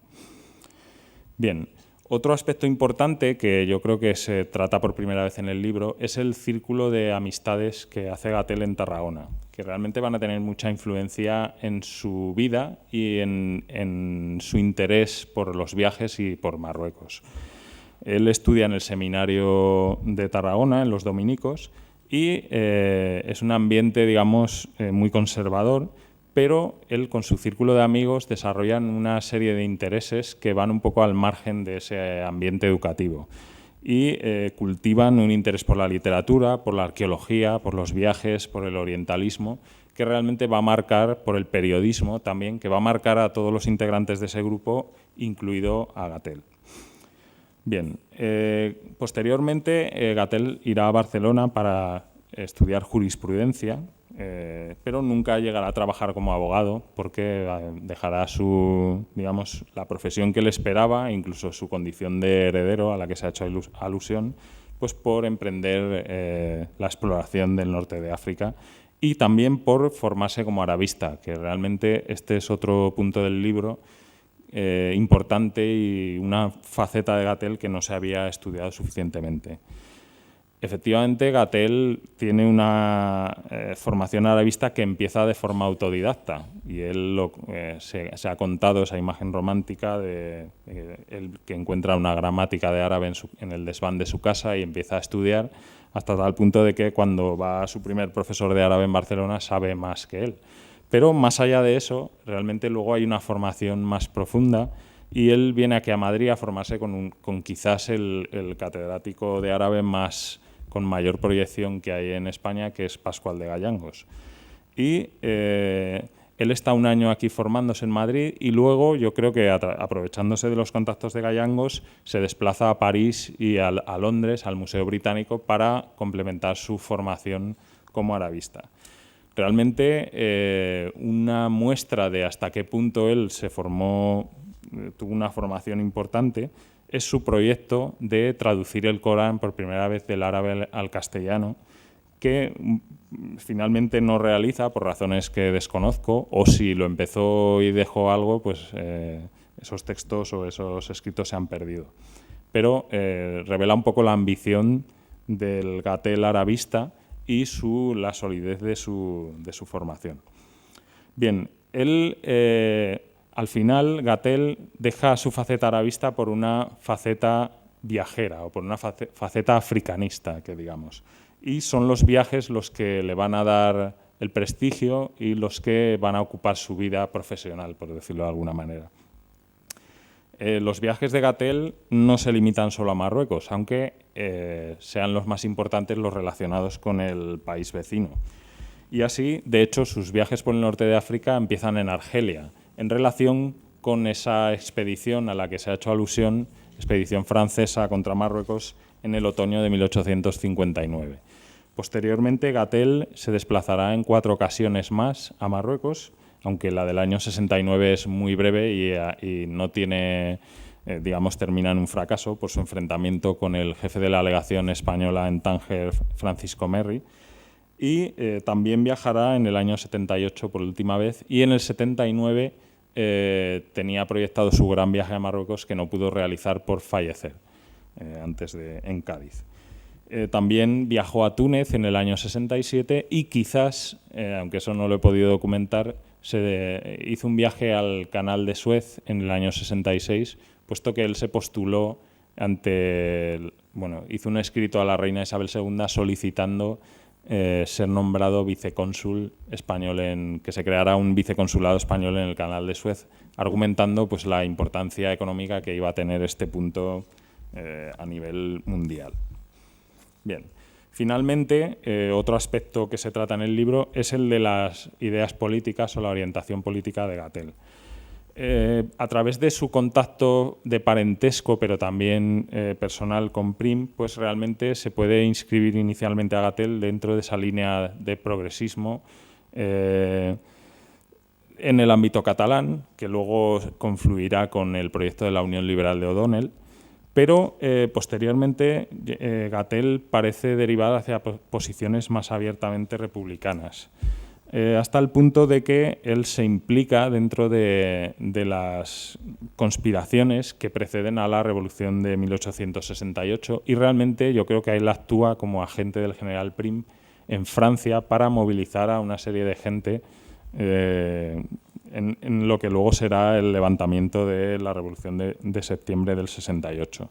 Bien, otro aspecto importante que yo creo que se trata por primera vez en el libro es el círculo de amistades que hace Gatel en Tarragona, que realmente van a tener mucha influencia en su vida y en su interés por los viajes y por Marruecos. Él estudia en el seminario de Tarragona, en los dominicos, y es un ambiente, digamos, muy conservador, pero él con su círculo de amigos desarrollan una serie de intereses que van un poco al margen de ese ambiente educativo y cultivan un interés por la literatura, por la arqueología, por los viajes, por el orientalismo, que realmente va a marcar, por el periodismo también, que va a marcar a todos los integrantes de ese grupo, incluido a Gatel. Bien, posteriormente Gatel irá a Barcelona para estudiar jurisprudencia, pero nunca llegará a trabajar como abogado porque dejará digamos, la profesión que le esperaba, incluso su condición de heredero a la que se ha hecho alusión, pues por emprender la exploración del norte de África y también por formarse como arabista, que realmente este es otro punto del libro importante y una faceta de Gatel que no se había estudiado suficientemente. Efectivamente, Gatel tiene una formación arabista que empieza de forma autodidacta y él se ha contado esa imagen romántica de él que encuentra una gramática de árabe en el desván de su casa y empieza a estudiar hasta tal punto de que cuando va a su primer profesor de árabe en Barcelona sabe más que él. Pero más allá de eso, realmente luego hay una formación más profunda y él viene aquí a Madrid a formarse con quizás el catedrático de árabe con mayor proyección que hay en España, que es Pascual de Gallangos. Y él está un año aquí formándose en Madrid y luego yo creo que aprovechándose de los contactos de Gallangos se desplaza a París y a Londres, al Museo Británico, para complementar su formación como arabista. Realmente una muestra de hasta qué punto él se formó, tuvo una formación importante, es su proyecto de traducir el Corán por primera vez del árabe al castellano, que finalmente no realiza por razones que desconozco, o si lo empezó y dejó algo, pues esos textos o esos escritos se han perdido. Pero revela un poco la ambición del Gatel arabista y la solidez de su formación. Bien, él, al final, Gatel deja su faceta arabista por una faceta viajera o por una faceta africanista, que digamos. Y son los viajes los que le van a dar el prestigio y los que van a ocupar su vida profesional, por decirlo de alguna manera. Los viajes de Gatel no se limitan solo a Marruecos, aunque sean los más importantes los relacionados con el país vecino. Y así, de hecho, sus viajes por el norte de África empiezan en Argelia, en relación con esa expedición a la que se ha hecho alusión, expedición francesa contra Marruecos, en el otoño de 1859. Posteriormente, Gatel se desplazará en 4 ocasiones más a Marruecos, aunque la del año 69 es muy breve y no tiene, digamos, termina en un fracaso por su enfrentamiento con el jefe de la legación española en Tánger, Francisco Merry. Y también viajará en el año 78 por última vez y en el 79 tenía proyectado su gran viaje a Marruecos que no pudo realizar por fallecer en Cádiz. También viajó a Túnez en el año 67 y quizás, aunque eso no lo he podido documentar, hizo un viaje al Canal de Suez en el año 66, puesto que él se postuló hizo un escrito a la reina Isabel II solicitando ser nombrado vicecónsul español, que se creara un viceconsulado español en el Canal de Suez, argumentando pues, la importancia económica que iba a tener este punto a nivel mundial. Bien, Finalmente, otro aspecto que se trata en el libro es el de las ideas políticas o la orientación política de Gatell. A través de su contacto de parentesco, pero también personal con Prim, pues realmente se puede inscribir inicialmente a Gatell dentro de esa línea de progresismo en el ámbito catalán, que luego confluirá con el proyecto de la Unión Liberal de O'Donnell. Pero posteriormente Gatell parece derivar hacia posiciones más abiertamente republicanas, hasta el punto de que él se implica dentro de las conspiraciones que preceden a la Revolución de 1868 y realmente yo creo que él actúa como agente del general Prim en Francia para movilizar a una serie de gente en lo que luego será el levantamiento de la Revolución de septiembre del 68.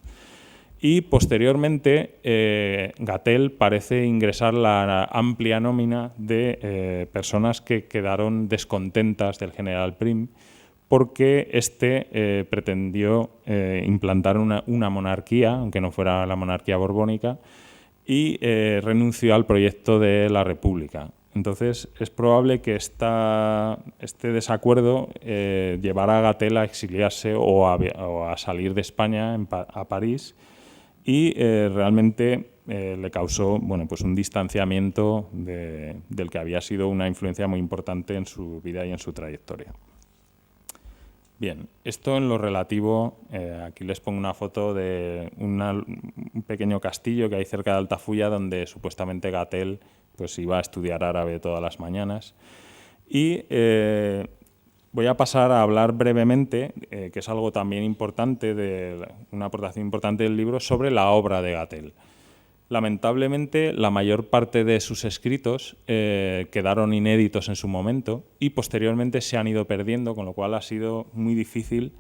Y posteriormente Gatell parece ingresar la amplia nómina de personas que quedaron descontentas del general Prim porque éste pretendió implantar una monarquía, aunque no fuera la monarquía borbónica, y renunció al proyecto de la República. Entonces, es probable que este desacuerdo llevara a Gatell a exiliarse o a salir de España a París y realmente le causó pues un distanciamiento del que había sido una influencia muy importante en su vida y en su trayectoria. Bien, esto en lo relativo, aquí les pongo una foto de un pequeño castillo que hay cerca de Altafulla donde supuestamente Gatell pues iba a estudiar árabe todas las mañanas. Y voy a pasar a hablar brevemente, que es algo también importante, una aportación importante del libro, sobre la obra de Gatell. Lamentablemente, la mayor parte de sus escritos quedaron inéditos en su momento y posteriormente se han ido perdiendo, con lo cual ha sido muy difícil,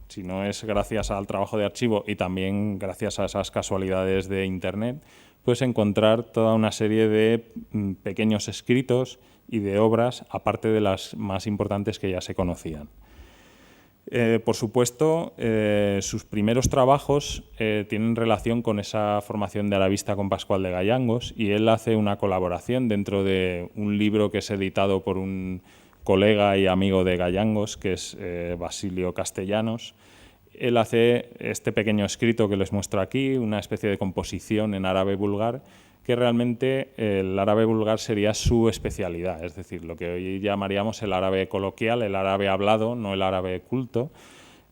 si no es gracias al trabajo de archivo y también gracias a esas casualidades de Internet, pues encontrar toda una serie de pequeños escritos y de obras, aparte de las más importantes que ya se conocían. Por supuesto, sus primeros trabajos tienen relación con esa formación de arabista con Pascual de Gayangos y él hace una colaboración dentro de un libro que es editado por un colega y amigo de Gayangos, que es Basilio Castellanos. Él hace este pequeño escrito que les muestro aquí, una especie de composición en árabe vulgar, que realmente el árabe vulgar sería su especialidad, es decir, lo que hoy llamaríamos el árabe coloquial, el árabe hablado, no el árabe culto,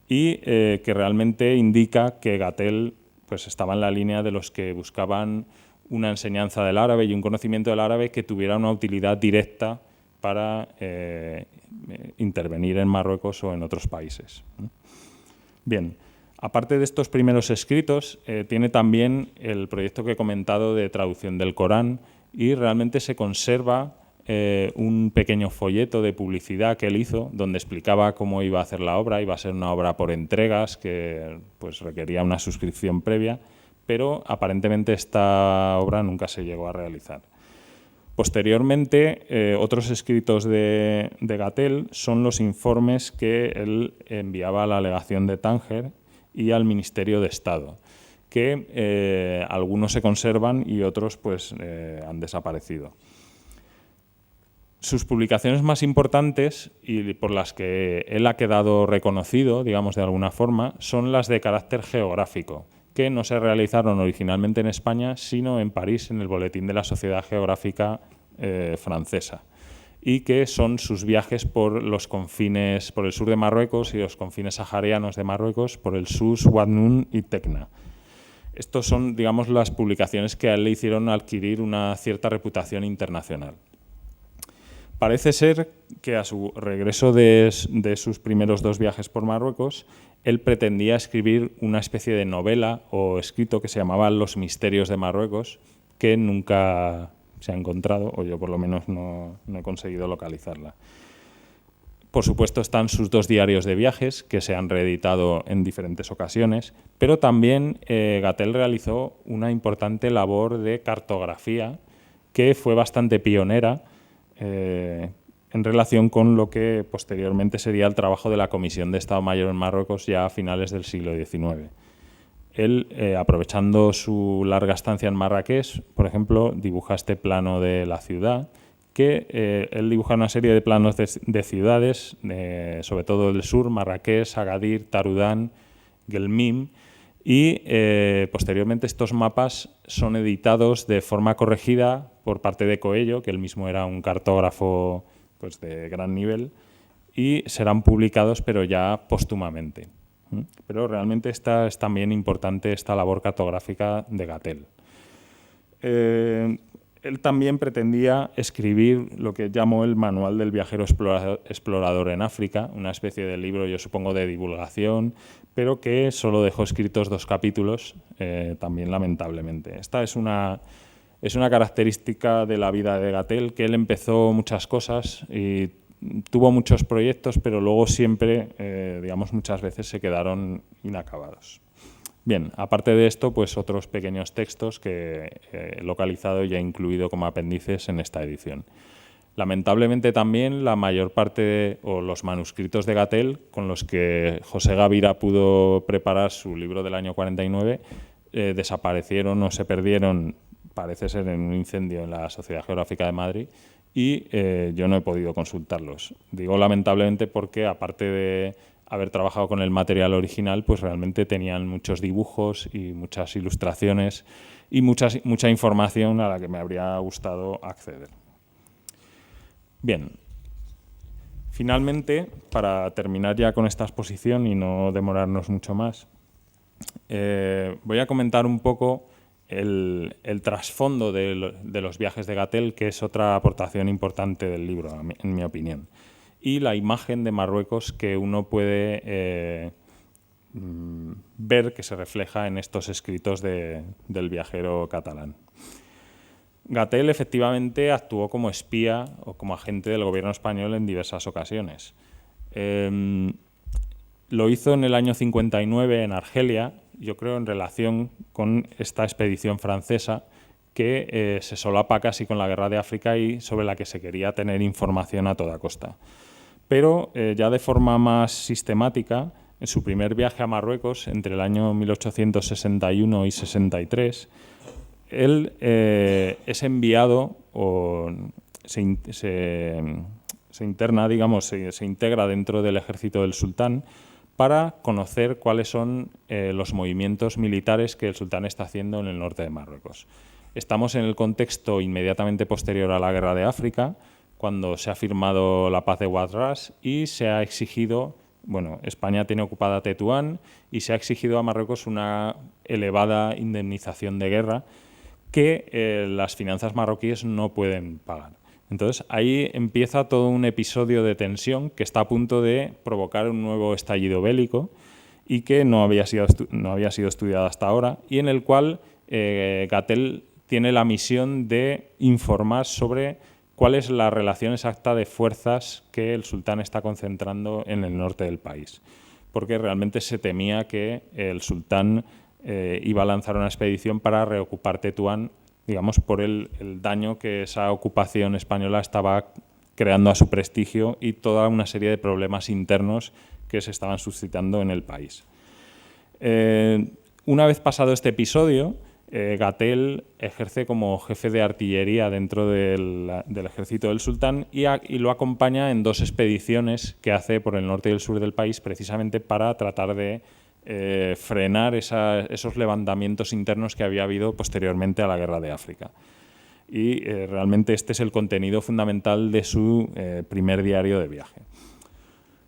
y que realmente indica que Gatell pues, estaba en la línea de los que buscaban una enseñanza del árabe y un conocimiento del árabe que tuviera una utilidad directa para intervenir en Marruecos o en otros países. Bien, aparte de estos primeros escritos, tiene también el proyecto que he comentado de traducción del Corán y realmente se conserva un pequeño folleto de publicidad que él hizo donde explicaba cómo iba a hacer la obra. Iba a ser una obra por entregas que pues, requería una suscripción previa, pero aparentemente esta obra nunca se llegó a realizar. Posteriormente, otros escritos de Gatell son los informes que él enviaba a la legación de Tánger y al Ministerio de Estado, que algunos se conservan y otros pues, han desaparecido. Sus publicaciones más importantes y por las que él ha quedado reconocido, digamos de alguna forma, son las de carácter geográfico, que no se realizaron originalmente en España, sino en París, en el Boletín de la Sociedad Geográfica Francesa, y que son sus viajes por los confines, por el sur de Marruecos y los confines saharianos de Marruecos, por el Sus, Ouadnoun y Tecna. Estos son, digamos, las publicaciones que a él le hicieron adquirir una cierta reputación internacional. Parece ser que a su regreso de sus primeros 2 viajes por Marruecos, él pretendía escribir una especie de novela o escrito que se llamaba Los misterios de Marruecos, que nunca se ha encontrado, o yo por lo menos no he conseguido localizarla. Por supuesto están sus 2 diarios de viajes, que se han reeditado en diferentes ocasiones, pero también Gatell realizó una importante labor de cartografía que fue bastante pionera en relación con lo que posteriormente sería el trabajo de la Comisión de Estado Mayor en Marruecos ya a finales del siglo XIX. él, aprovechando su larga estancia en Marrakech, por ejemplo, dibuja este plano de la ciudad, que él dibuja una serie de planos de ciudades, sobre todo del sur, Marrakech, Agadir, Tarudán, Guelmim, y posteriormente estos mapas son editados de forma corregida por parte de Coello, que él mismo era un cartógrafo pues, de gran nivel, y serán publicados pero ya póstumamente. Pero realmente es también importante esta labor cartográfica de Gatell. Él también pretendía escribir lo que llamó el Manual del Viajero Explorador en África, una especie de libro, yo supongo, de divulgación, pero que solo dejó escritos 2 capítulos, también lamentablemente. Esta es una característica de la vida de Gatell, que él empezó muchas cosas y tuvo muchos proyectos, pero luego siempre, digamos, muchas veces se quedaron inacabados. Bien, aparte de esto, pues otros pequeños textos que he localizado y he incluido como apéndices en esta edición. Lamentablemente también la mayor parte o los manuscritos de Gatell con los que José Gavira pudo preparar su libro del año 49 desaparecieron o se perdieron, parece ser, en un incendio en la Sociedad Geográfica de Madrid, y yo no he podido consultarlos. Digo lamentablemente porque, aparte de haber trabajado con el material original, pues realmente tenían muchos dibujos y muchas ilustraciones y mucha información a la que me habría gustado acceder. Bien, finalmente, para terminar ya con esta exposición y no demorarnos mucho más, voy a comentar un poco el trasfondo de los viajes de Gatell, que es otra aportación importante del libro, en mi opinión, y la imagen de Marruecos que uno puede ver que se refleja en estos escritos del viajero catalán. Gatell efectivamente actuó como espía o como agente del gobierno español en diversas ocasiones. Lo hizo en el año 59 en Argelia, yo creo en relación con esta expedición francesa que se solapa casi con la guerra de África y sobre la que se quería tener información a toda costa. Pero ya de forma más sistemática, en su primer viaje a Marruecos, entre el año 1861 y 63, él es enviado o se interna, digamos, se integra dentro del ejército del sultán para conocer cuáles son los movimientos militares que el sultán está haciendo en el norte de Marruecos. Estamos en el contexto inmediatamente posterior a la guerra de África, cuando se ha firmado la paz de Ouadras y se ha exigido, bueno, España tiene ocupada Tetuán y se ha exigido a Marruecos una elevada indemnización de guerra que las finanzas marroquíes no pueden pagar. Entonces, ahí empieza todo un episodio de tensión que está a punto de provocar un nuevo estallido bélico y que no había sido estudiado hasta ahora, y en el cual Gatell tiene la misión de informar sobre cuál es la relación exacta de fuerzas que el sultán está concentrando en el norte del país, porque realmente se temía que el sultán iba a lanzar una expedición para reocupar Tetuán, digamos, por el daño que esa ocupación española estaba creando a su prestigio y toda una serie de problemas internos que se estaban suscitando en el país. Una vez pasado este episodio, Gatell ejerce como jefe de artillería dentro del ejército del sultán y lo acompaña en 2 expediciones que hace por el norte y el sur del país, precisamente para tratar de frenar esos levantamientos internos que había habido posteriormente a la guerra de África. Y realmente este es el contenido fundamental de su primer diario de viaje.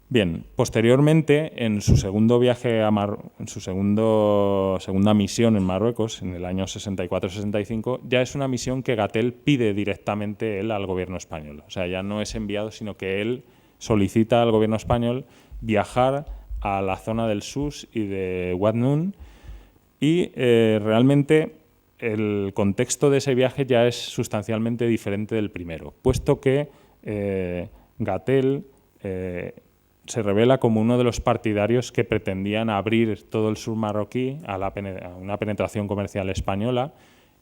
Bien, posteriormente, en su segundo viaje en su segunda misión en Marruecos, en el año 64-65, ya es una misión que Gatell pide directamente él al gobierno español. O sea, ya no es enviado, sino que él solicita al gobierno español viajar a la zona del Sus y de Wad Nun, y realmente el contexto de ese viaje ya es sustancialmente diferente del primero, puesto que Gatell se revela como uno de los partidarios que pretendían abrir todo el sur marroquí a una penetración comercial española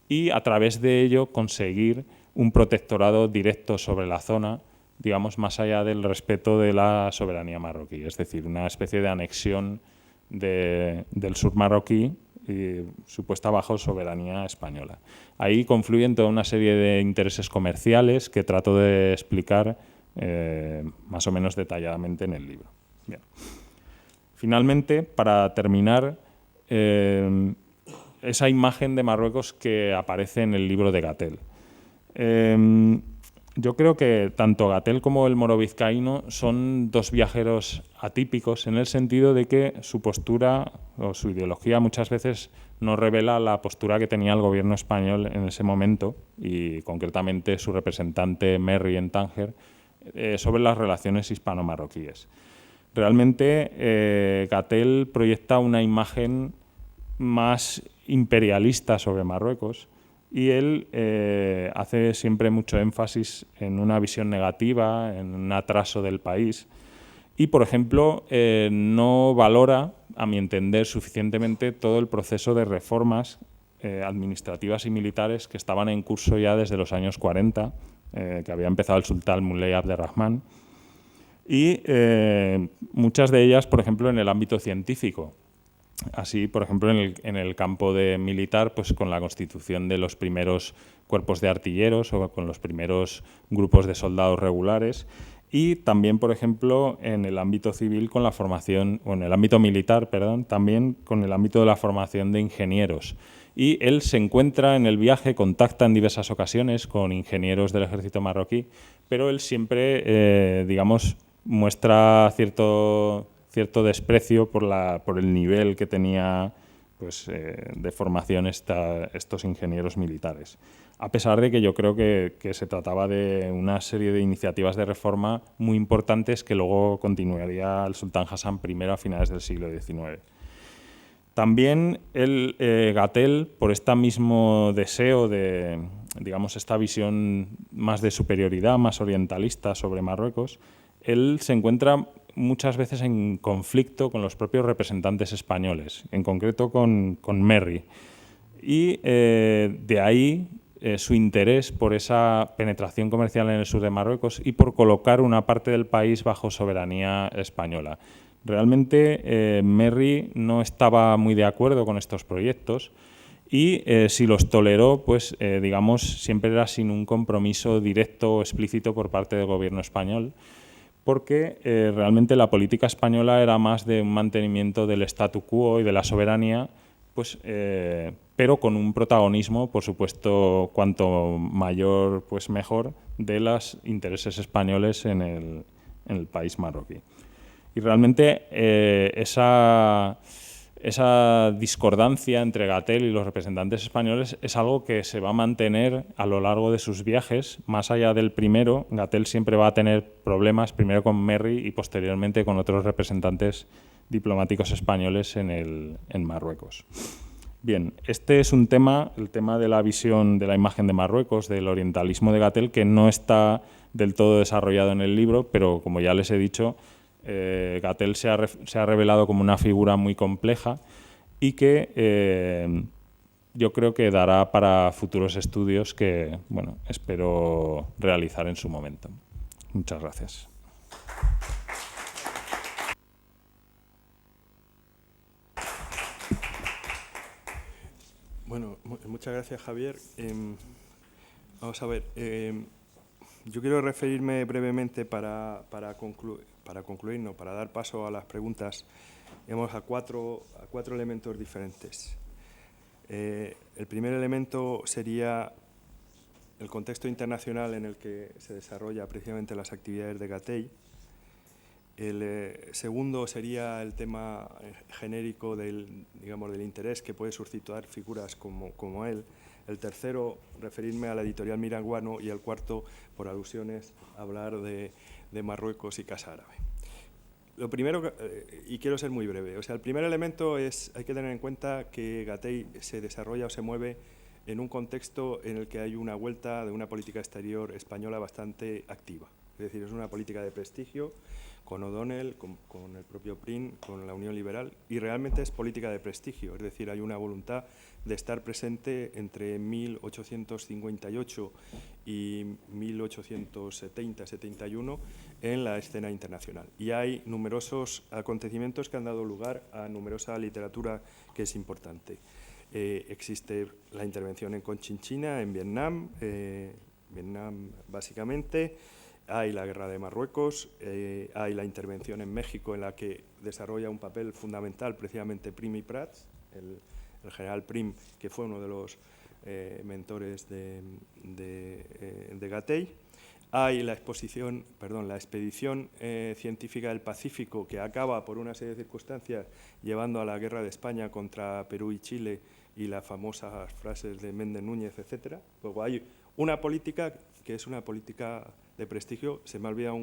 y a través de ello conseguir un protectorado directo sobre la zona, digamos, más allá del respeto de la soberanía marroquí, es decir, una especie de anexión del sur marroquí y supuesta bajo soberanía española. Ahí confluyen toda una serie de intereses comerciales que trato de explicar más o menos detalladamente en el libro. Bien. Finalmente, para terminar, esa imagen de Marruecos que aparece en el libro de Gatel. Yo creo que tanto Gatel como el moro vizcaíno son dos viajeros atípicos en el sentido de que su postura o su ideología muchas veces no revela la postura que tenía el gobierno español en ese momento y concretamente su representante Merry en Tánger sobre las relaciones hispano-marroquíes. Realmente Gatel proyecta una imagen más imperialista sobre Marruecos y él hace siempre mucho énfasis en una visión negativa, en un atraso del país y, por ejemplo, no valora, a mi entender, suficientemente todo el proceso de reformas administrativas y militares que estaban en curso ya desde los años 40, que había empezado el sultán Muley Abderrahman, y muchas de ellas, por ejemplo, en el ámbito científico. Así, por ejemplo, en el campo militar, pues con la constitución de los primeros cuerpos de artilleros o con los primeros grupos de soldados regulares y también, por ejemplo, en el ámbito civil con la formación, o en el ámbito militar, perdón, también con el ámbito de la formación de ingenieros. Y él se encuentra en el viaje, contacta en diversas ocasiones con ingenieros del ejército marroquí, pero él siempre, digamos, muestra cierto desprecio por el nivel que tenía pues, de formación estos ingenieros militares. A pesar de que yo creo que se trataba de una serie de iniciativas de reforma muy importantes que luego continuaría el sultán Hassan I a finales del siglo XIX. También Gatel, por este mismo deseo de, digamos, esta visión más de superioridad, más orientalista sobre Marruecos, él se encuentra muchas veces en conflicto con los propios representantes españoles, en concreto con Merry. Y de ahí su interés por esa penetración comercial en el sur de Marruecos y por colocar una parte del país bajo soberanía española. Realmente Merry no estaba muy de acuerdo con estos proyectos y si los toleró, pues digamos, siempre era sin un compromiso directo o explícito por parte del gobierno español, porque realmente la política española era más de un mantenimiento del statu quo y de la soberanía, pues, pero con un protagonismo, por supuesto, cuanto mayor, pues mejor, de los intereses españoles en el país marroquí. Y realmente esa discordancia entre Gatel y los representantes españoles es algo que se va a mantener a lo largo de sus viajes. Más allá del primero, Gatel siempre va a tener problemas, primero con Merry y posteriormente con otros representantes diplomáticos españoles en Marruecos. Bien, este es un tema, el tema de la visión de la imagen de Marruecos, del orientalismo de Gatel, que no está del todo desarrollado en el libro, pero como ya les he dicho, Gatel se ha revelado como una figura muy compleja y que yo creo que dará para futuros estudios que, bueno, espero realizar en su momento. Muchas gracias. Bueno, muchas gracias, Javier. Vamos a ver, yo quiero referirme brevemente para dar paso a las preguntas, digamos, a cuatro elementos diferentes. El primer elemento sería el contexto internacional en el que se desarrolla precisamente las actividades de Gatel. El segundo sería el tema genérico del interés que puede suscitar figuras como él. El tercero, referirme a la editorial Miranguano, y el cuarto, por alusiones, hablar de Marruecos y Casa Árabe. Lo primero, y quiero ser muy breve, o sea, el primer elemento es, hay que tener en cuenta que Gatel se desarrolla o se mueve en un contexto en el que hay una vuelta de una política exterior española bastante activa. Es decir, es una política de prestigio, con O'Donnell, con el propio Prim, con la Unión Liberal, y realmente es política de prestigio, es decir, hay una voluntad de estar presente entre 1858 y 1870-71 en la escena internacional. Y hay numerosos acontecimientos que han dado lugar a numerosa literatura que es importante. Existe la intervención en Conchinchina, en Vietnam, básicamente. Hay la guerra de Marruecos, hay la intervención en México en la que desarrolla un papel fundamental precisamente Prim y Prats, el general Prim, que fue uno de los mentores de Gatell. Hay la expedición científica del Pacífico, que acaba por una serie de circunstancias llevando a la guerra de España contra Perú y Chile y las famosas frases de Méndez Núñez, etc. Luego hay una política que es una política de prestigio. Se me ha olvidado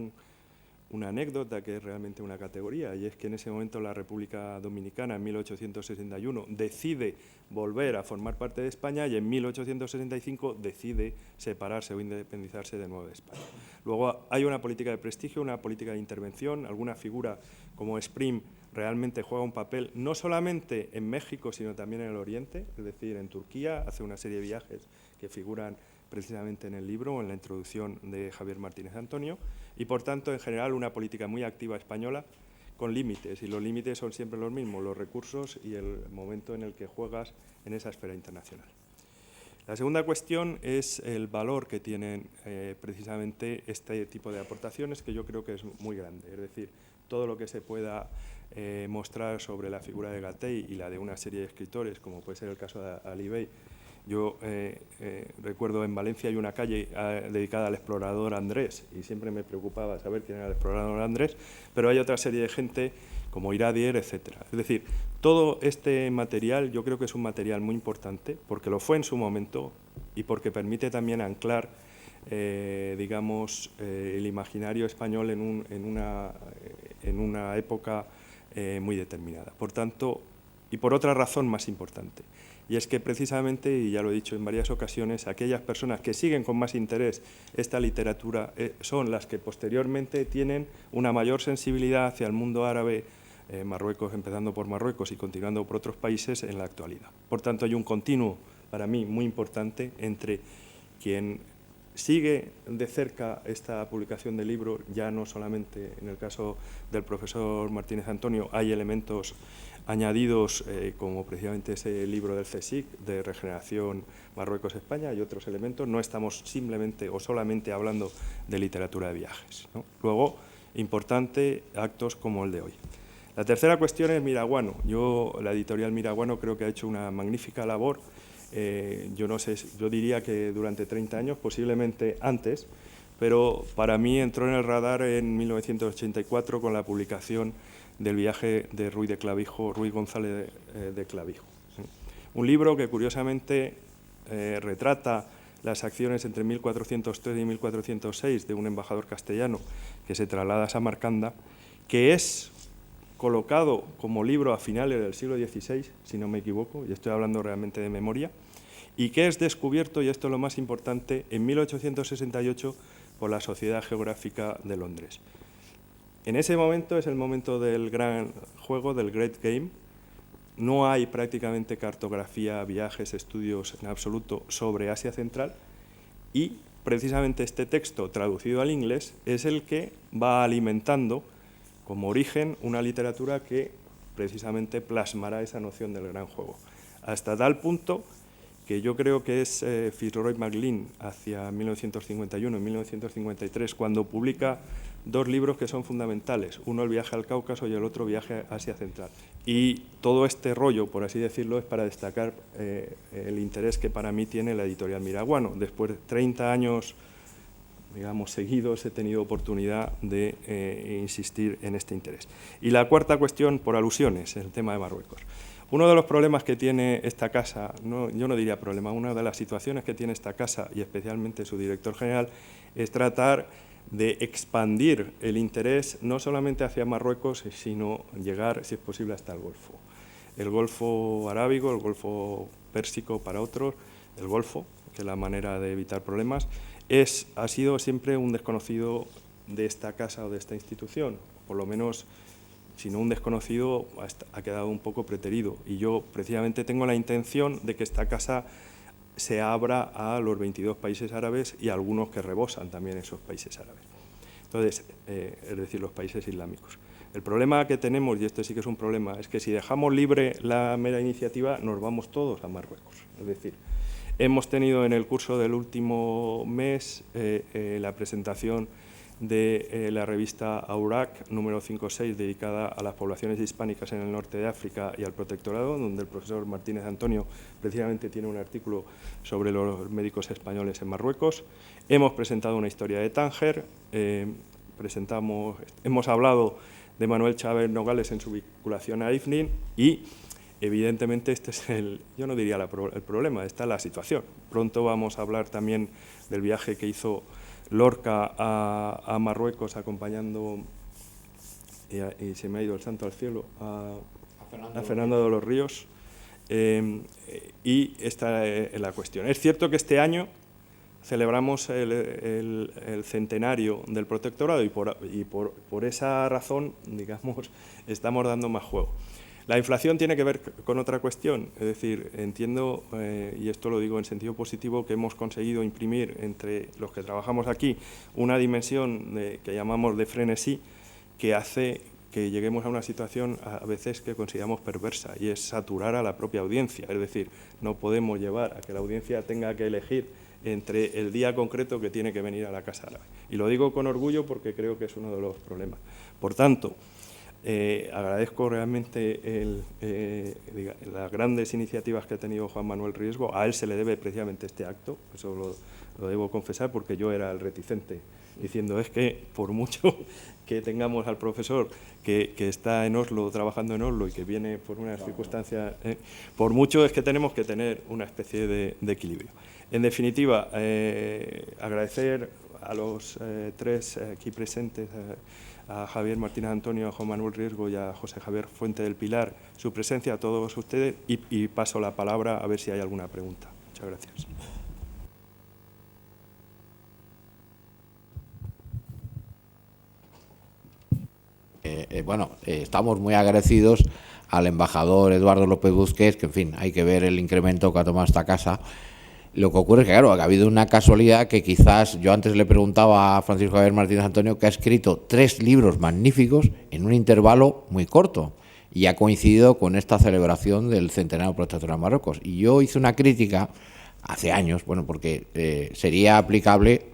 una anécdota que es realmente una categoría, y es que en ese momento la República Dominicana, en 1861, decide volver a formar parte de España y en 1865 decide separarse o independizarse de nuevo de España. Luego hay una política de prestigio, una política de intervención, alguna figura como Prim realmente juega un papel no solamente en México, sino también en el Oriente, es decir, en Turquía, hace una serie de viajes que figuran precisamente en el libro, en la introducción de Javier Martínez Antonio, y por tanto, en general, una política muy activa española con límites, y los límites son siempre los mismos, los recursos y el momento en el que juegas en esa esfera internacional. La segunda cuestión es el valor que tienen precisamente este tipo de aportaciones, que yo creo que es muy grande, es decir, todo lo que se pueda mostrar sobre la figura de Gatell y la de una serie de escritores, como puede ser el caso de Ali Bey. Yo recuerdo en Valencia hay una calle dedicada al explorador Andrés, y siempre me preocupaba saber quién era el explorador Andrés, pero hay otra serie de gente como Iradier, etc. Es decir, todo este material yo creo que es un material muy importante, porque lo fue en su momento y porque permite también anclar digamos, el imaginario español en una época muy determinada. Por tanto, y por otra razón más importante, y es que precisamente, y ya lo he dicho en varias ocasiones, aquellas personas que siguen con más interés esta literatura son las que posteriormente tienen una mayor sensibilidad hacia el mundo árabe, Marruecos, empezando por Marruecos y continuando por otros países en la actualidad. Por tanto, hay un continuo, para mí, muy importante entre quien sigue de cerca esta publicación del libro, ya no solamente en el caso del profesor Martínez Antonio, hay elementos añadidos como precisamente ese libro del CSIC de Regeneración Marruecos-España y otros elementos. No estamos simplemente o solamente hablando de literatura de viajes, ¿no? Luego, importante, actos como el de hoy. La tercera cuestión es Miraguano. La editorial Miraguano creo que ha hecho una magnífica labor. Yo diría que durante 30 años, posiblemente antes, pero para mí entró en el radar en 1984 con la publicación del viaje de Ruy González de Clavijo. ¿Sí? Un libro que curiosamente retrata las acciones entre 1403 y 1406 de un embajador castellano que se traslada a Samarcanda, que es colocado como libro a finales del siglo XVI, si no me equivoco, y estoy hablando realmente de memoria, y que es descubierto, y esto es lo más importante, en 1868 por la Sociedad Geográfica de Londres. En ese momento es el momento del gran juego, del Great Game. No hay prácticamente cartografía, viajes, estudios en absoluto sobre Asia Central, y precisamente este texto traducido al inglés es el que va alimentando como origen una literatura que precisamente plasmará esa noción del gran juego. Hasta tal punto que yo creo que es Fitzroy MacLean, hacia 1951 y 1953, cuando publica dos libros que son fundamentales, uno el viaje al Cáucaso y el otro viaje a Asia Central. Y todo este rollo, por así decirlo, es para destacar el interés que para mí tiene la editorial Miraguano. Después de 30 años, digamos, seguidos, he tenido oportunidad de insistir en este interés. Y la cuarta cuestión, por alusiones, es el tema de Marruecos. Uno de los problemas que tiene esta casa, yo no diría problema, una de las situaciones que tiene esta casa, y especialmente su director general, es tratar de expandir el interés no solamente hacia Marruecos, sino llegar, si es posible, hasta el Golfo. El Golfo Arábigo, el Golfo Pérsico para otros, el Golfo, que es la manera de evitar problemas, ha sido siempre un desconocido de esta casa o de esta institución, por lo menos, si no un desconocido, ha quedado un poco preterido. Y yo precisamente tengo la intención de que esta casa se abra a los 22 países árabes y a algunos que rebosan también esos países árabes. Entonces, es decir, los países islámicos. El problema que tenemos, y este sí que es un problema, es que si dejamos libre la mera iniciativa, nos vamos todos a Marruecos. Es decir, hemos tenido en el curso del último mes la presentación de la revista Aurak, número 5-6, dedicada a las poblaciones hispánicas en el norte de África y al protectorado, donde el profesor Martínez Antonio precisamente tiene un artículo sobre los médicos españoles en Marruecos. Hemos presentado una historia de Tánger, hemos hablado de Manuel Chávez Nogales en su vinculación a IFNIN y, evidentemente, este es yo no diría el problema, esta es la situación. Pronto vamos a hablar también del viaje que hizo Lorca a Marruecos acompañando, y se me ha ido el santo al cielo, a Fernando de los Ríos, y esta es la cuestión. Es cierto que este año celebramos el centenario del protectorado y por esa razón, digamos, estamos dando más juego. La inflación tiene que ver con otra cuestión, es decir, entiendo, y esto lo digo en sentido positivo, que hemos conseguido imprimir entre los que trabajamos aquí una dimensión que llamamos de frenesí, que hace que lleguemos a una situación a veces que consideramos perversa, y es saturar a la propia audiencia, es decir, no podemos llevar a que la audiencia tenga que elegir entre el día concreto que tiene que venir a la Casa Árabe. Y lo digo con orgullo porque creo que es uno de los problemas. Por tanto, agradezco realmente las grandes iniciativas que ha tenido Juan Manuel Riesgo. A él se le debe precisamente este acto, eso lo debo confesar, porque yo era el reticente, diciendo es que por mucho que tengamos al profesor que está en Oslo, trabajando en Oslo y que viene por una circunstancia, por mucho es que tenemos que tener una especie de equilibrio. En definitiva, agradecer a los tres aquí presentes, a Javier Martínez Antonio, a Juan Manuel Riesgo y a José Javier Fuente del Pilar, su presencia, a todos ustedes, y paso la palabra a ver si hay alguna pregunta. Muchas gracias. Estamos muy agradecidos al embajador Eduardo López Busquets, que en fin, hay que ver el incremento que ha tomado esta casa. Lo que ocurre es que, claro, ha habido una casualidad que quizás yo antes le preguntaba a Francisco Javier Martínez Antonio, que ha escrito 3 libros magníficos en un intervalo muy corto y ha coincidido con esta celebración del centenario protectorado de Marruecos. Y yo hice una crítica hace años, bueno, porque sería aplicable,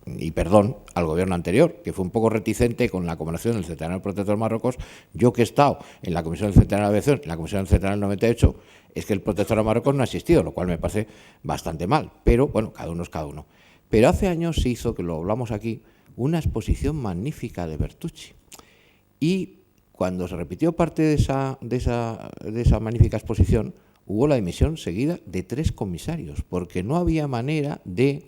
y perdón, al gobierno anterior, que fue un poco reticente con la conmemoración del centenario protector de Marruecos. Yo, que he estado en la Comisión del Centenario de la Aviación, en la Comisión del Centenario del 98, es que el protector de Marruecos no ha existido, lo cual me parece bastante mal, pero bueno, cada uno es cada uno. Pero hace años se hizo, que lo hablamos aquí, una exposición magnífica de Bertucci. Y cuando se repitió parte de esa magnífica exposición, hubo la dimisión seguida de 3 comisarios, porque no había manera de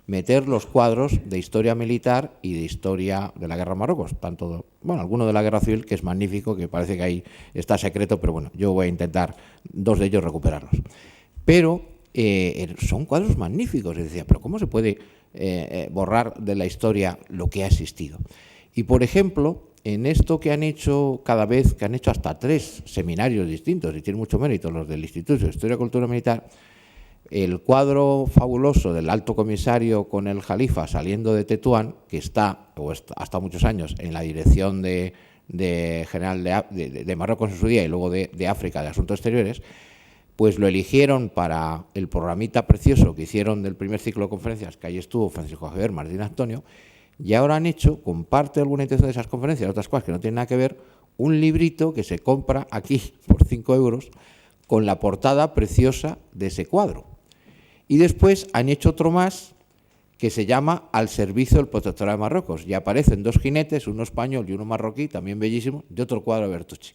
meter los cuadros de historia militar y de historia de la guerra de Marruecos, tanto, bueno, alguno de la guerra civil, que es magnífico, que parece que ahí está secreto, pero bueno, yo voy a intentar 2 de ellos recuperarlos. Pero son cuadros magníficos, y decía, pero ¿cómo se puede borrar de la historia lo que ha existido? Y, por ejemplo, en esto que han hecho cada vez, que han hecho hasta 3 seminarios distintos, y tienen mucho mérito los del Instituto de Historia y Cultura Militar, el cuadro fabuloso del alto comisario con el Jalifa saliendo de Tetuán, que está, o hasta muchos años, en la dirección de general de Marruecos en su día y luego de África, de Asuntos Exteriores, pues lo eligieron para el programita precioso que hicieron del primer ciclo de conferencias, que ahí estuvo Francisco Javier Martínez Antonio, y ahora han hecho, con parte de alguna intención de esas conferencias, otras cosas que no tienen nada que ver, un librito que se compra aquí por 5 euros con la portada preciosa de ese cuadro. Y después han hecho otro más que se llama Al servicio del protectorado de Marruecos. Y aparecen 2 jinetes, uno español y uno marroquí, también bellísimo, de otro cuadro de Bertucci.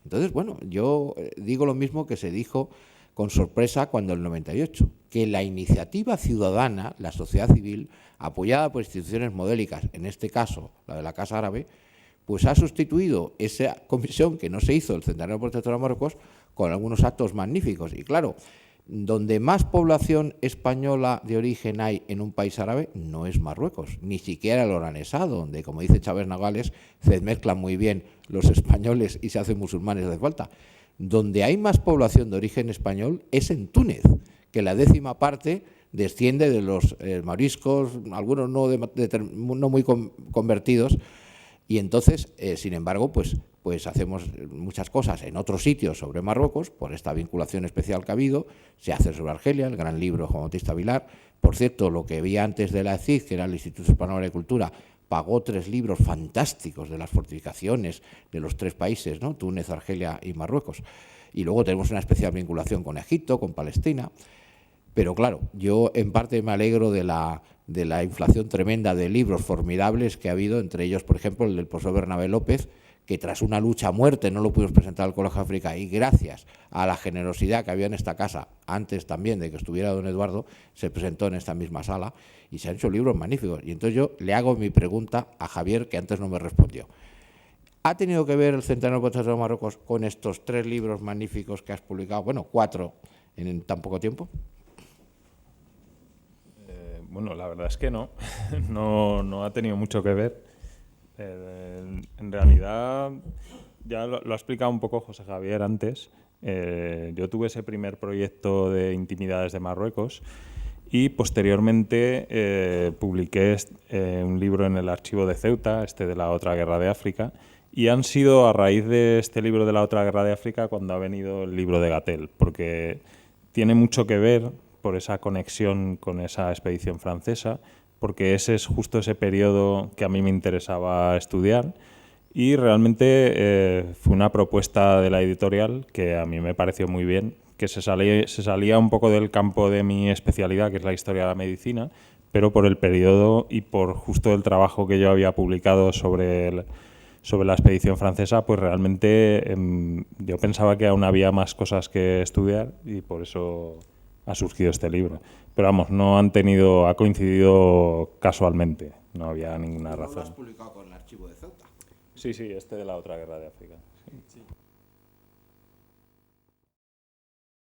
Entonces, bueno, yo digo lo mismo que se dijo con sorpresa cuando en el 98, que la iniciativa ciudadana, la sociedad civil, apoyada por instituciones modélicas, en este caso la de la Casa Árabe, pues ha sustituido esa comisión que no se hizo, el Centenario Protectorado de Marruecos, con algunos actos magníficos. Y claro, Donde más población española de origen hay en un país árabe no es Marruecos, ni siquiera el Oranesa, donde, como dice Chávez Nogales, se mezclan muy bien los españoles y se hacen musulmanes de falta. Donde hay más población de origen español es en Túnez, que la 10ª parte desciende de los moriscos, algunos no muy convertidos, y entonces, sin embargo, pues hacemos muchas cosas en otros sitios sobre Marruecos, por esta vinculación especial que ha habido. Se hace sobre Argelia, el gran libro de Juan Bautista Vilar. Por cierto, lo que vi antes de la ECID, que era el Instituto Español de Agricultura, pagó 3 libros fantásticos de las fortificaciones de los 3 países, ¿no? Túnez, Argelia y Marruecos. Y luego tenemos una especial vinculación con Egipto, con Palestina. Pero claro, yo en parte me alegro de la inflación tremenda de libros formidables que ha habido, entre ellos, por ejemplo, el del profesor Bernabé López, que tras una lucha a muerte no lo pudimos presentar al Colegio de África, y gracias a la generosidad que había en esta casa, antes también de que estuviera don Eduardo, se presentó en esta misma sala y se han hecho libros magníficos. Y entonces yo le hago mi pregunta a Javier, que antes no me respondió. ¿Ha tenido que ver el Centenario de Marruecos con estos 3 libros magníficos que has publicado? Bueno, 4 en tan poco tiempo. Bueno, la verdad es que no. No ha tenido mucho que ver. En realidad, ya lo ha explicado un poco José Javier antes. Yo tuve ese primer proyecto de Intimidades de Marruecos y posteriormente publiqué un libro en el archivo de Ceuta, de la otra guerra de África, y han sido a raíz de este libro de la otra guerra de África cuando ha venido el libro de Gatel, porque tiene mucho que ver por esa conexión con esa expedición francesa, porque ese es justo ese periodo que a mí me interesaba estudiar, y realmente fue una propuesta de la editorial que a mí me pareció muy bien, que se salía un poco del campo de mi especialidad, que es la historia de la medicina, pero por el periodo y por justo el trabajo que yo había publicado sobre la expedición francesa, pues realmente yo pensaba que aún había más cosas que estudiar y por eso ha surgido este libro. Pero vamos, ha coincidido casualmente, no había ninguna razón. ¿Lo has publicado con el archivo de Ceuta? Sí, de la otra guerra de África. Sí.